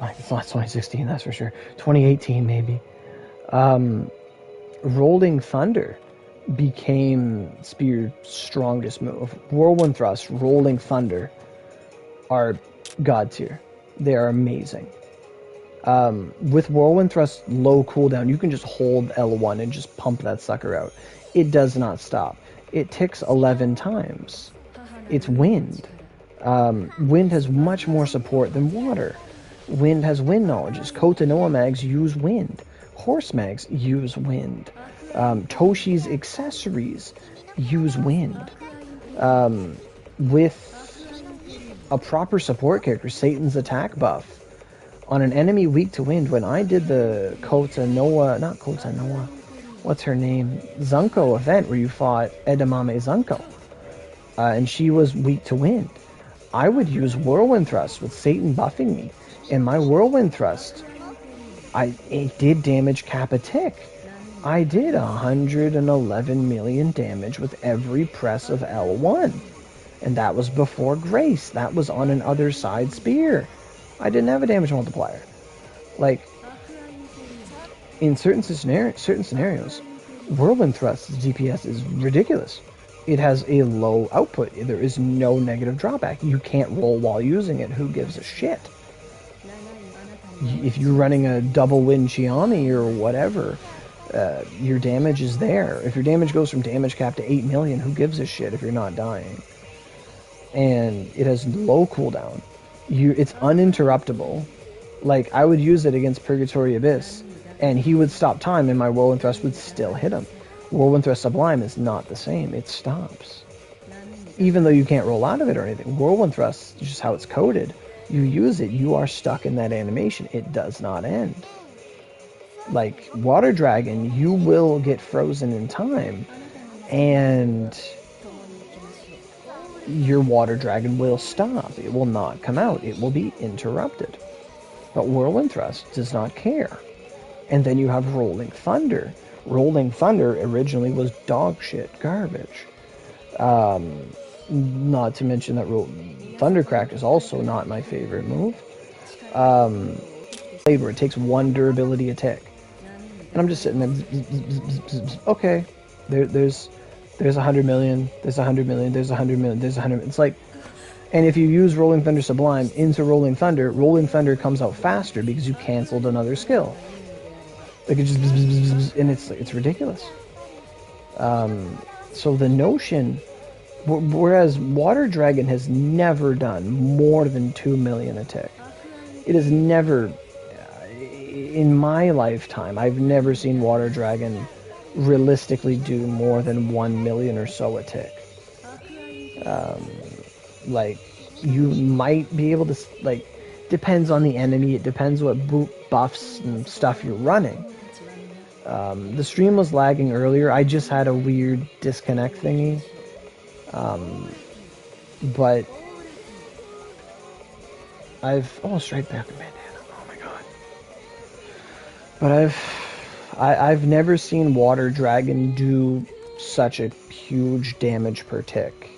my, it's not 2016, that's for sure. 2018 maybe. Rolling Thunder became Spear's strongest move. Whirlwind Thrust, Rolling Thunder are god tier. They are amazing. With Whirlwind Thrust low cooldown, you can just hold L1 and just pump that sucker out. It does not stop. It ticks 11 times. It's wind. Wind has much more support than water. Wind has wind knowledges. Kotanoa mags use wind. Horse mags use wind. Toshi's accessories use wind. With a proper support character, Satan's attack buff, on an enemy weak to wind, when I did the what's her name? Zunko event where you fought Edamame Zunko, and she was weak to wind, I would use Whirlwind Thrust with Satan buffing me, and my Whirlwind Thrust, it did damage cap a tick. I did 111 million damage with every press of L1. And that was before Grace. That was on an other side Spear. I didn't have a damage multiplier. Like, in certain scenarios, Whirlwind Thrust's DPS is ridiculous. It has a low output. There is no negative drawback. You can't roll while using it. Who gives a shit? If you're running a double wind Chiami or whatever, your damage is there. If your damage goes from damage cap to 8 million, who gives a shit if you're not dying? And it has low cooldown. It's uninterruptible. Like, I would use it against Purgatory Abyss, and he would stop time, and my Whirlwind Thrust would still hit him. Whirlwind Thrust Sublime is not the same. It stops. Even though you can't roll out of it or anything, Whirlwind Thrust is just how it's coded. You use it, you are stuck in that animation. It does not end. Like Water Dragon, you will get frozen in time, and your Water Dragon will stop. It will not come out. It will be interrupted. But Whirlwind Thrust does not care. And then you have Rolling Thunder. Rolling Thunder originally was dog shit garbage. Not to mention that Thundercrack is also not my favorite move. Where it takes one durability a tick. And I'm just sitting there, okay, there's 100 million, there's 100 million, there's 100 million, there's 100 million. It's like, and if you use Rolling Thunder Sublime into Rolling Thunder comes out faster because you canceled another skill. Like it just, and it's ridiculous. So the notion, whereas Water Dragon has never done more than 2 million a tick. It has never, in my lifetime, I've never seen Water Dragon realistically do more than 1 million or so a tick. Like, you might be able to, like, depends on the enemy, it depends what buffs and stuff you're running. The stream was lagging earlier, I just had a weird disconnect thingy. But straight back bandana. Oh my god. But I've never seen Water Dragon do such a huge damage per tick.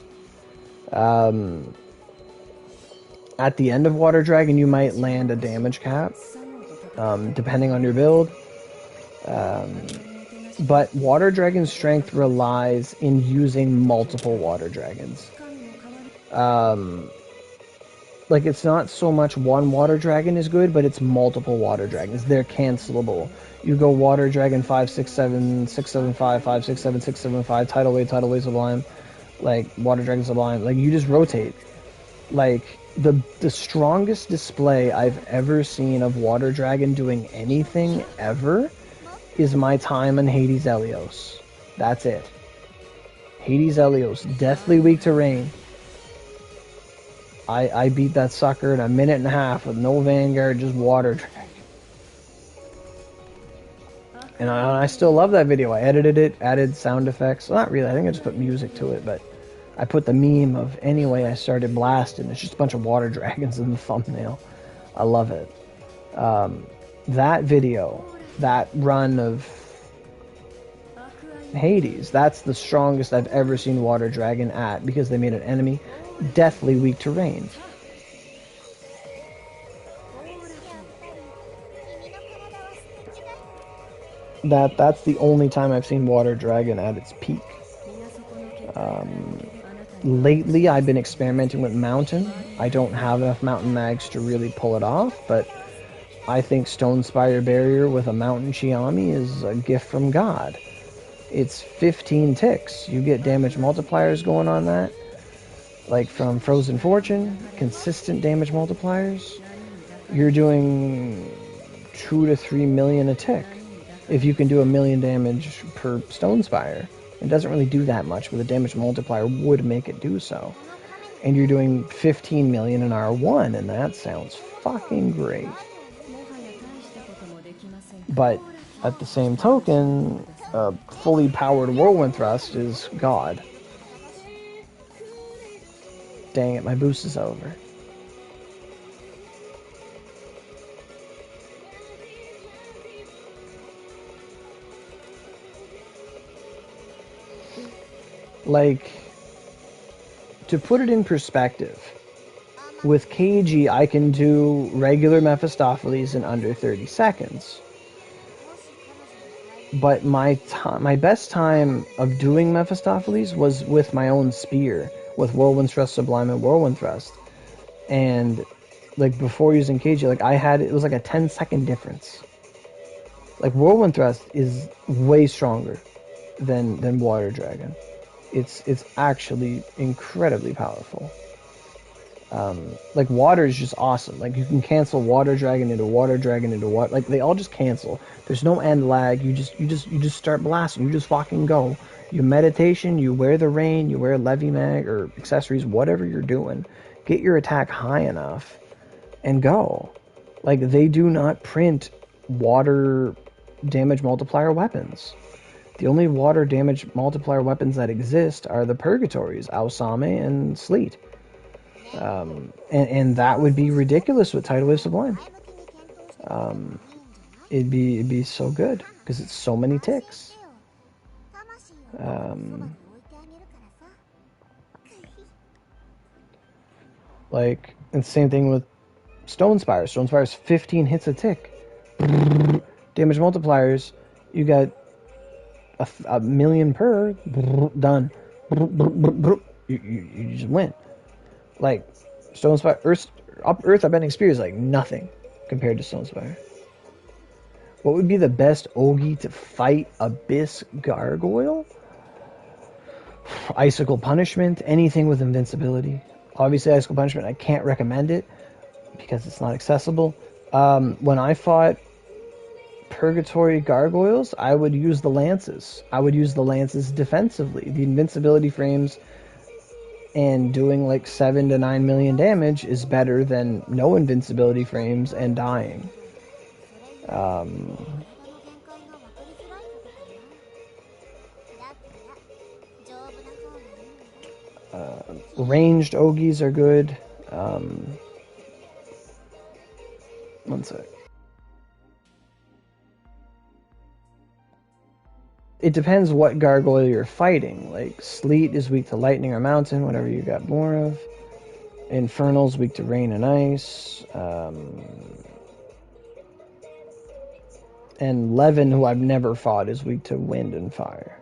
At the end of Water Dragon, you might land a damage cap, depending on your build. But Water Dragon's strength relies in using multiple Water Dragons. Like, it's not so much one Water Dragon is good, but it's multiple Water Dragons. They're cancelable. You go Water Dragon 5, 6, 7, 6, 7, 5, 5, 6, 7, 6, 7, 5, Tidal Wave, Sublime, like, Water Dragon Sublime. Like, you just rotate. Like, the strongest display I've ever seen of Water Dragon doing anything ever is my time on Hades Elios. That's it. Hades Elios, deathly weak to rain. I beat that sucker in a minute and a half with no Vanguard, just Water Dragon. And I still love that video. I edited it, added sound effects. Well, not really, I think I just put music to it, but I put the meme of anyway I started blasting. It's just a bunch of Water Dragons in the thumbnail. I love it. That video, that run of Hades, that's the strongest I've ever seen Water Dragon at, because they made an enemy deathly weak to rain. That's the only time I've seen Water Dragon at its peak. Lately, I've been experimenting with Mountain. I don't have enough Mountain Mags to really pull it off, but I think Stone Spire Barrier with a Mountain Chiami is a gift from God. It's 15 ticks. You get damage multipliers going on that. Like from Frozen Fortune, consistent damage multipliers. You're doing 2 to 3 million a tick. If you can do 1 million damage per Stone Spire. It doesn't really do that much, but the damage multiplier would make it do so. And you're doing 15 million in R1, and that sounds fucking great. But at the same token, a fully powered Whirlwind Thrust is God. Dang it, my boost is over. Like, to put it in perspective, with KG I can do regular Mephistopheles in under 30 seconds. But my best time of doing Mephistopheles was with my own spear, with Whirlwind Thrust Sublime and Whirlwind Thrust. And like before using KG, like it was like a 10-second difference. Like Whirlwind Thrust is way stronger than Water Dragon. It's actually incredibly powerful. Like water is just awesome. Like you can cancel Water Dragon into Water Dragon into water. Like they all just cancel. There's no end lag. You just start blasting. You just fucking go. You meditation. You wear the rain. You wear Levy Mag or accessories. Whatever you're doing, get your attack high enough, and go. Like they do not print water damage multiplier weapons. The only water damage multiplier weapons that exist are the Purgatories, Aosame and Sleet. And that would be ridiculous with Tidal Wave Sublime. It'd be so good because it's so many ticks. Like, and same thing with Stone Spire. Stone Spire's 15 hits a tick. Damage multipliers, you got a million per. Done. You just win. Like, Stone Spire, Earth Upending Spear is like nothing compared to Stone Spire. What would be the best Ogi to fight Abyss Gargoyle? Icicle Punishment, anything with invincibility. Obviously, Icicle Punishment, I can't recommend it because it's not accessible. When I fought Purgatory Gargoyles, I would use the Lances. I would use the Lances defensively. The invincibility frames and doing like 7 to 9 million damage is better than no invincibility frames and dying. Ranged Ogis are good. One sec. It depends what gargoyle you're fighting. Like, Sleet is weak to lightning or mountain, whatever you got more of. Infernal's weak to rain and ice. And Levin, who I've never fought, is weak to wind and fire.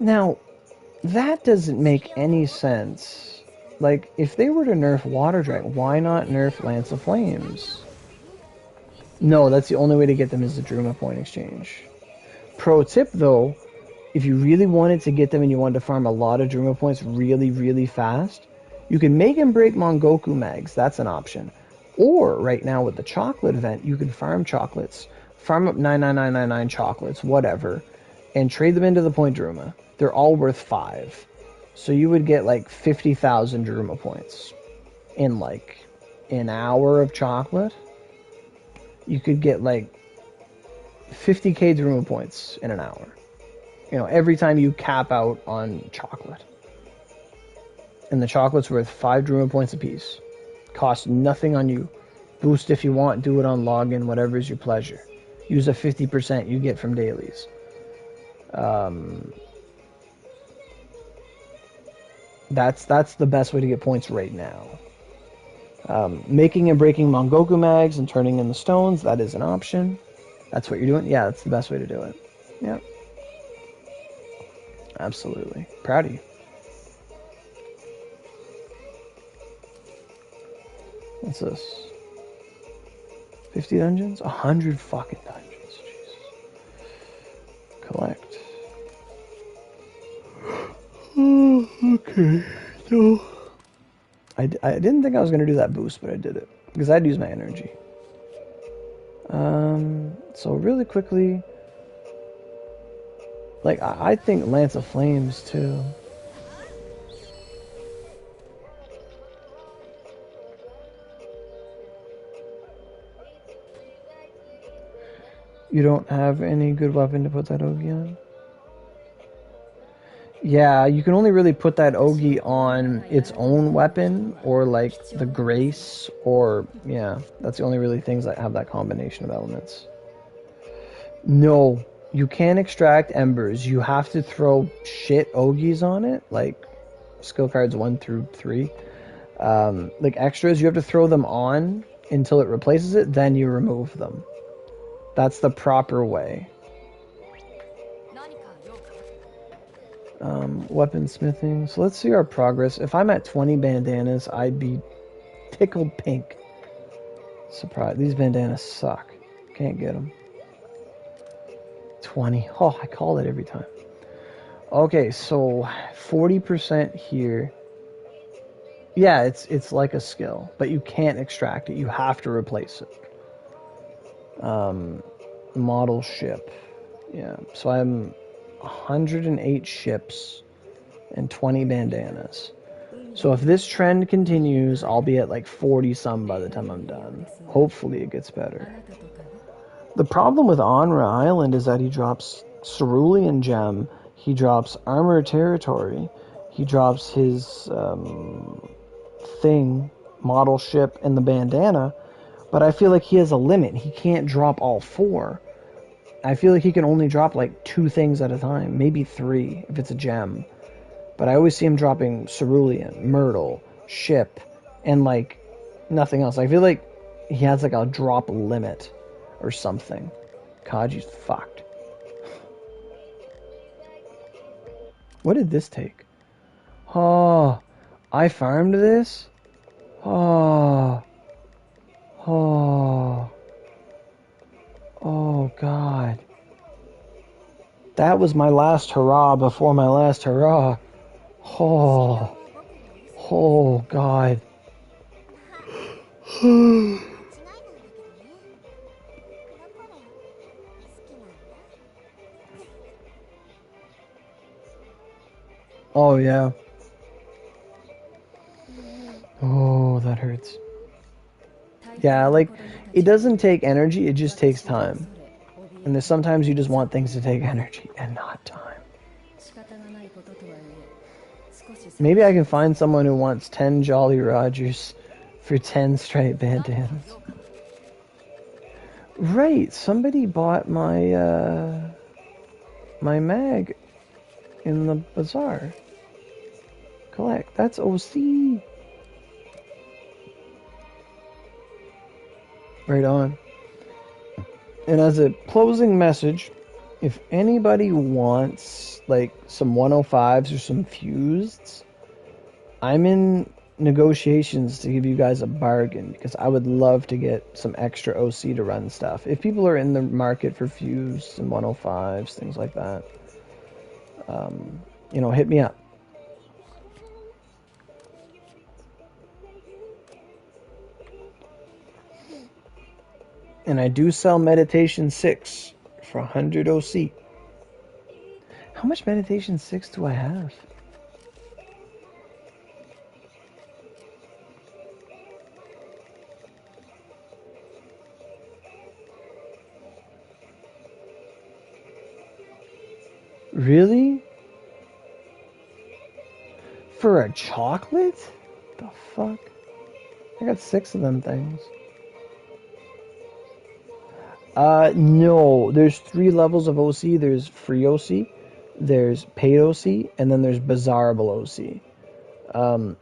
Now, that doesn't make any sense. Like, if they were to nerf Water Dragon, why not nerf Lance of Flames? No, that's the only way to get them is the Druma point exchange. Pro tip, though, if you really wanted to get them and you wanted to farm a lot of Druma points really, really fast, you can make and break Mongoku Mags. That's an option. Or, right now with the chocolate event, you can farm chocolates. Farm up 99999 chocolates, whatever, and trade them into the point Druma. They're all worth 5. So you would get like 50,000 Druma points in like an hour of chocolate. You could get like 50k Druma points in an hour. You know, every time you cap out on chocolate. And the chocolate's worth 5 Druma points apiece. Cost nothing on you. Boost if you want, do it on login, whatever is your pleasure. Use a 50% you get from dailies. That's the best way to get points right now. Making and breaking Mongoku Mags and turning in the stones, that is an option. That's what you're doing? Yeah, that's the best way to do it. Yeah. Absolutely. Proud of you. What's this? 50 dungeons? 100 fucking dungeons. Jesus. Collect. Okay. So I didn't think I was going to do that boost, but I did it. Because I'd use my energy. So really quickly, like, I think Lance of Flames, too. You don't have any good weapon to put that Ogi on? Yeah, you can only really put that Ogi on its own weapon, or like the Grace, or, yeah, that's the only really things that have that combination of elements. No, you can't extract Embers. You have to throw shit Ogis on it, like skill cards 1 through 3. Like extras, you have to throw them on until it replaces it, then you remove them. That's the proper way. Weaponsmithing. So let's see our progress. If I'm at 20 bandanas, I'd be tickled pink. Surprise. These bandanas suck. Can't get them. 20. Oh, I call it every time. Okay, so 40% here. Yeah, it's like a skill, but you can't extract it. You have to replace it. Model ship. Yeah, so I'm 108 ships and 20 bandanas. So if this trend continues, I'll be at like 40 some by the time I'm done. Hopefully it gets better. The problem with Anra Island is that he drops Cerulean Gem, he drops Armor Territory, he drops his thing, model ship, and the bandana, but I feel like he has a limit. He can't drop all 4. I feel like he can only drop like 2 things at a time, maybe 3 if it's a gem. But I always see him dropping Cerulean, Myrtle, Ship, and like nothing else. I feel like he has like a drop limit or something. Kaji's fucked. What did this take? Oh, I farmed this? Oh. Oh. Oh, God. That was my last hurrah before my last hurrah. Oh. Oh, God. Oh, yeah. Oh, that hurts. Yeah, like, it doesn't take energy, it just takes time. And there's sometimes you just want things to take energy and not time. Maybe I can find someone who wants 10 Jolly Rogers for 10 straight bandanas. Right, somebody bought my, my mag in the bazaar. Collect, that's OC. Right on. And as a closing message, if anybody wants like some 105s or some fused, I'm in negotiations to give you guys a bargain because I would love to get some extra OC to run stuff. If people are in the market for fused and 105s, things like that, you know, hit me up. And I do sell Meditation 6 for 100 OC. How much Meditation 6 do I have? Really? For a chocolate? The fuck? I got 6 of them things. No. There's 3 levels of OC. There's free OC, there's paid OC, and then there's Bazaarable OC.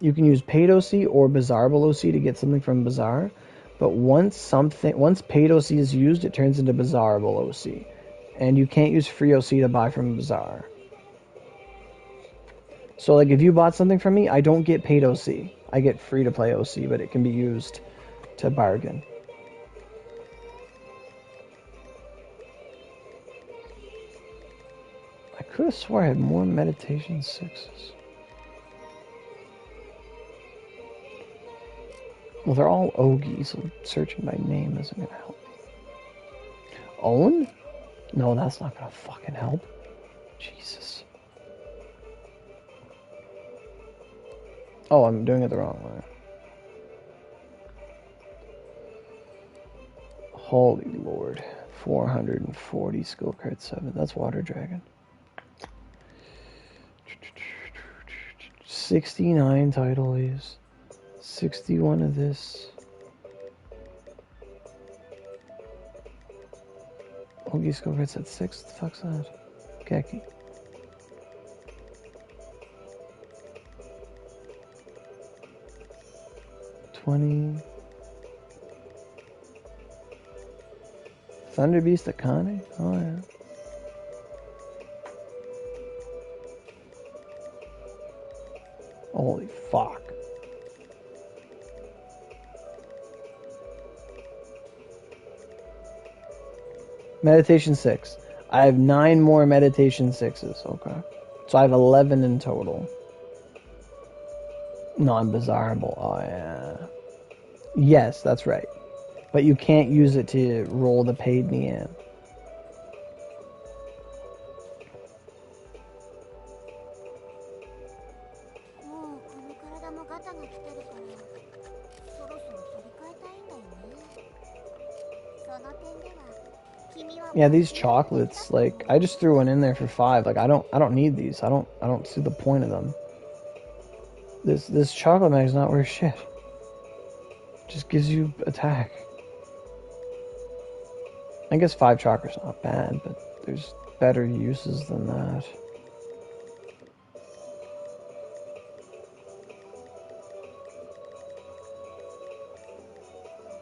You can use paid OC or Bazaarable OC to get something from Bazaar, but once paid OC is used, it turns into Bazaarable OC, and you can't use free OC to buy from Bazaar. So, like, if you bought something from me, I don't get paid OC. I get free to play OC, but it can be used to bargain. I could have swore I had more Meditation 6s. Well, they're all Ogi, so searching by name isn't going to help me. Own? No, that's not going to fucking help. Jesus. Oh, I'm doing it the wrong way. Holy Lord. 440 skill card 7. That's Water Dragon. 69 title leaves. 61 of this. Ogi skill card set 6. What the fuck's that? Khaki. Thunder Beast Akane? Oh yeah. Holy fuck. Meditation 6. I have 9 more Meditation 6s, okay. So I have 11 in total. Non-Bazaarable, oh yeah. Yes, that's right. But you can't use it to roll the paid me in. Yeah, these chocolates, like, I just threw one in there for $5. Like, I don't need these. I don't see the point of them. This chocolate mag's not worth shit. Just gives you attack. I guess 5 chakras not bad, but there's better uses than that.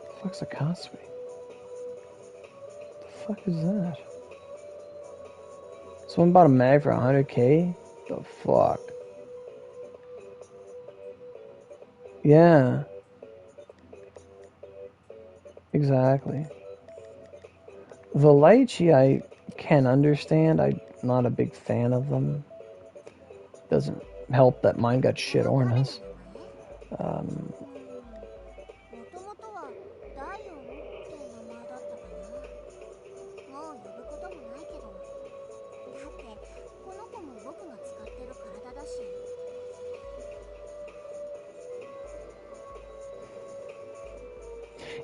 The fuck's a Cosby? The fuck is that? Someone bought a mag for 100k? The fuck? Yeah. Exactly. The lychee I can understand. I'm not a big fan of them. Doesn't help that mine got shit ornas.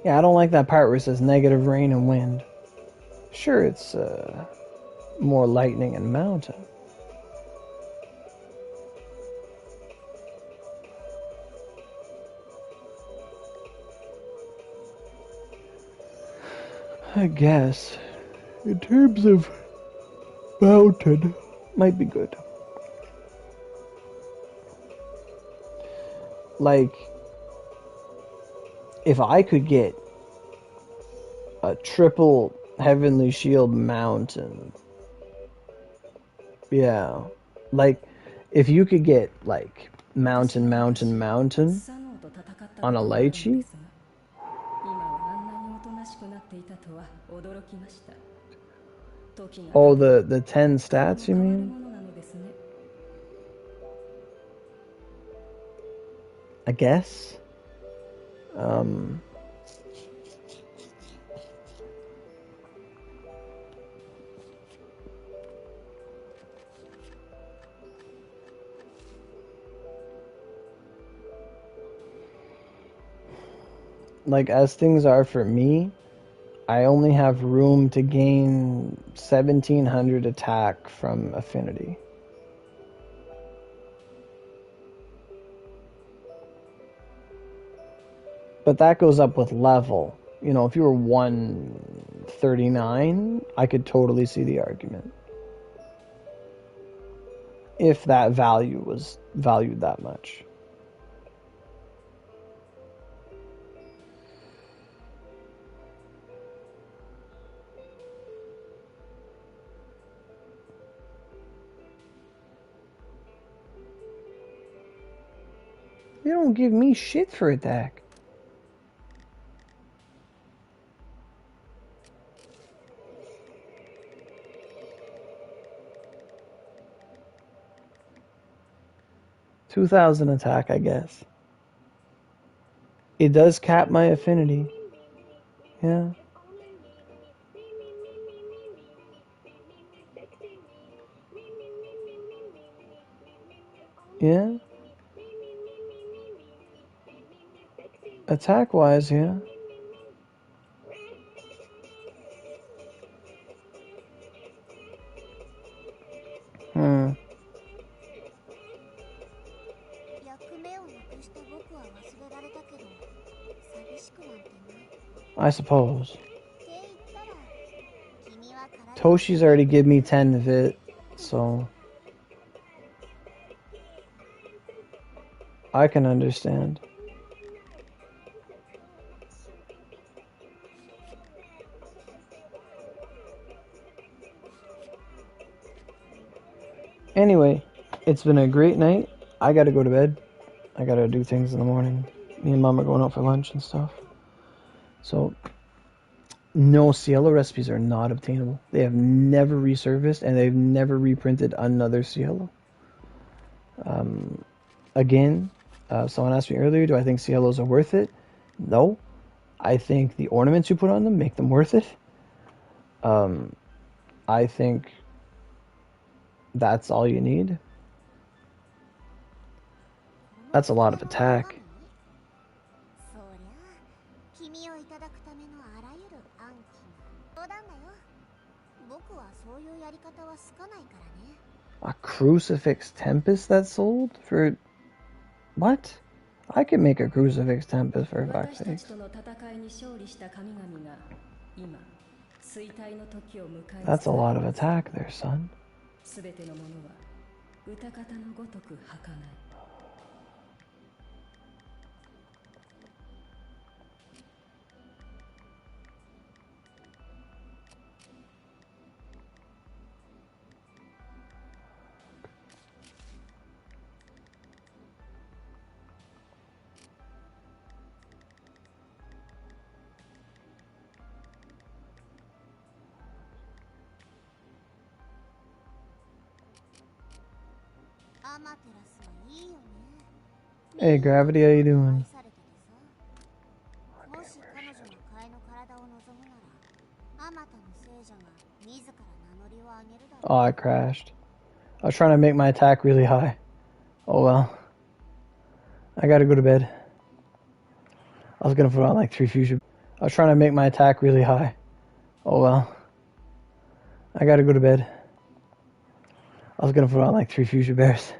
Yeah, I don't like that part where it says negative rain and wind. Sure, it's more lightning and mountain. I guess, in terms of mountain, might be good. Like, if I could get a triple heavenly shield mountain, yeah, like, if you could get, like, mountain on a lychee. Oh, the 10 stats, you mean? I guess. Like, as things are for me, I only have room to gain 1700 attack from affinity. But that goes up with level. You know, if you were 139, I could totally see the argument. If that value was valued that much. They don't give me shit for attack. $2,000 attack, I guess. It does cap my affinity. Yeah. Yeah. Attack-wise, yeah. I suppose. Toshi's already give me 10 vit, so I can understand. Anyway, it's been a great night. I gotta go to bed. I gotta do things in the morning. Me and Mom are going out for lunch and stuff. So, no, Cielo recipes are not obtainable. They have never resurfaced, and they've never reprinted another Cielo. Again, someone asked me earlier, do I think Cielos are worth it? No. I think the ornaments you put on them make them worth it. I think that's all you need. That's a lot of attack. A crucifix tempest that sold for what? I could make a crucifix tempest for fuck's sake. That's a lot of attack there, son. Hey, Gravity, how you doing? Oh, I crashed. I was trying to make my attack really high. Oh well. I gotta go to bed. I was gonna put on like 3 fusion. I was trying to make my attack really high. Oh well. I gotta go to bed. I was gonna put on like 3 fusion bears.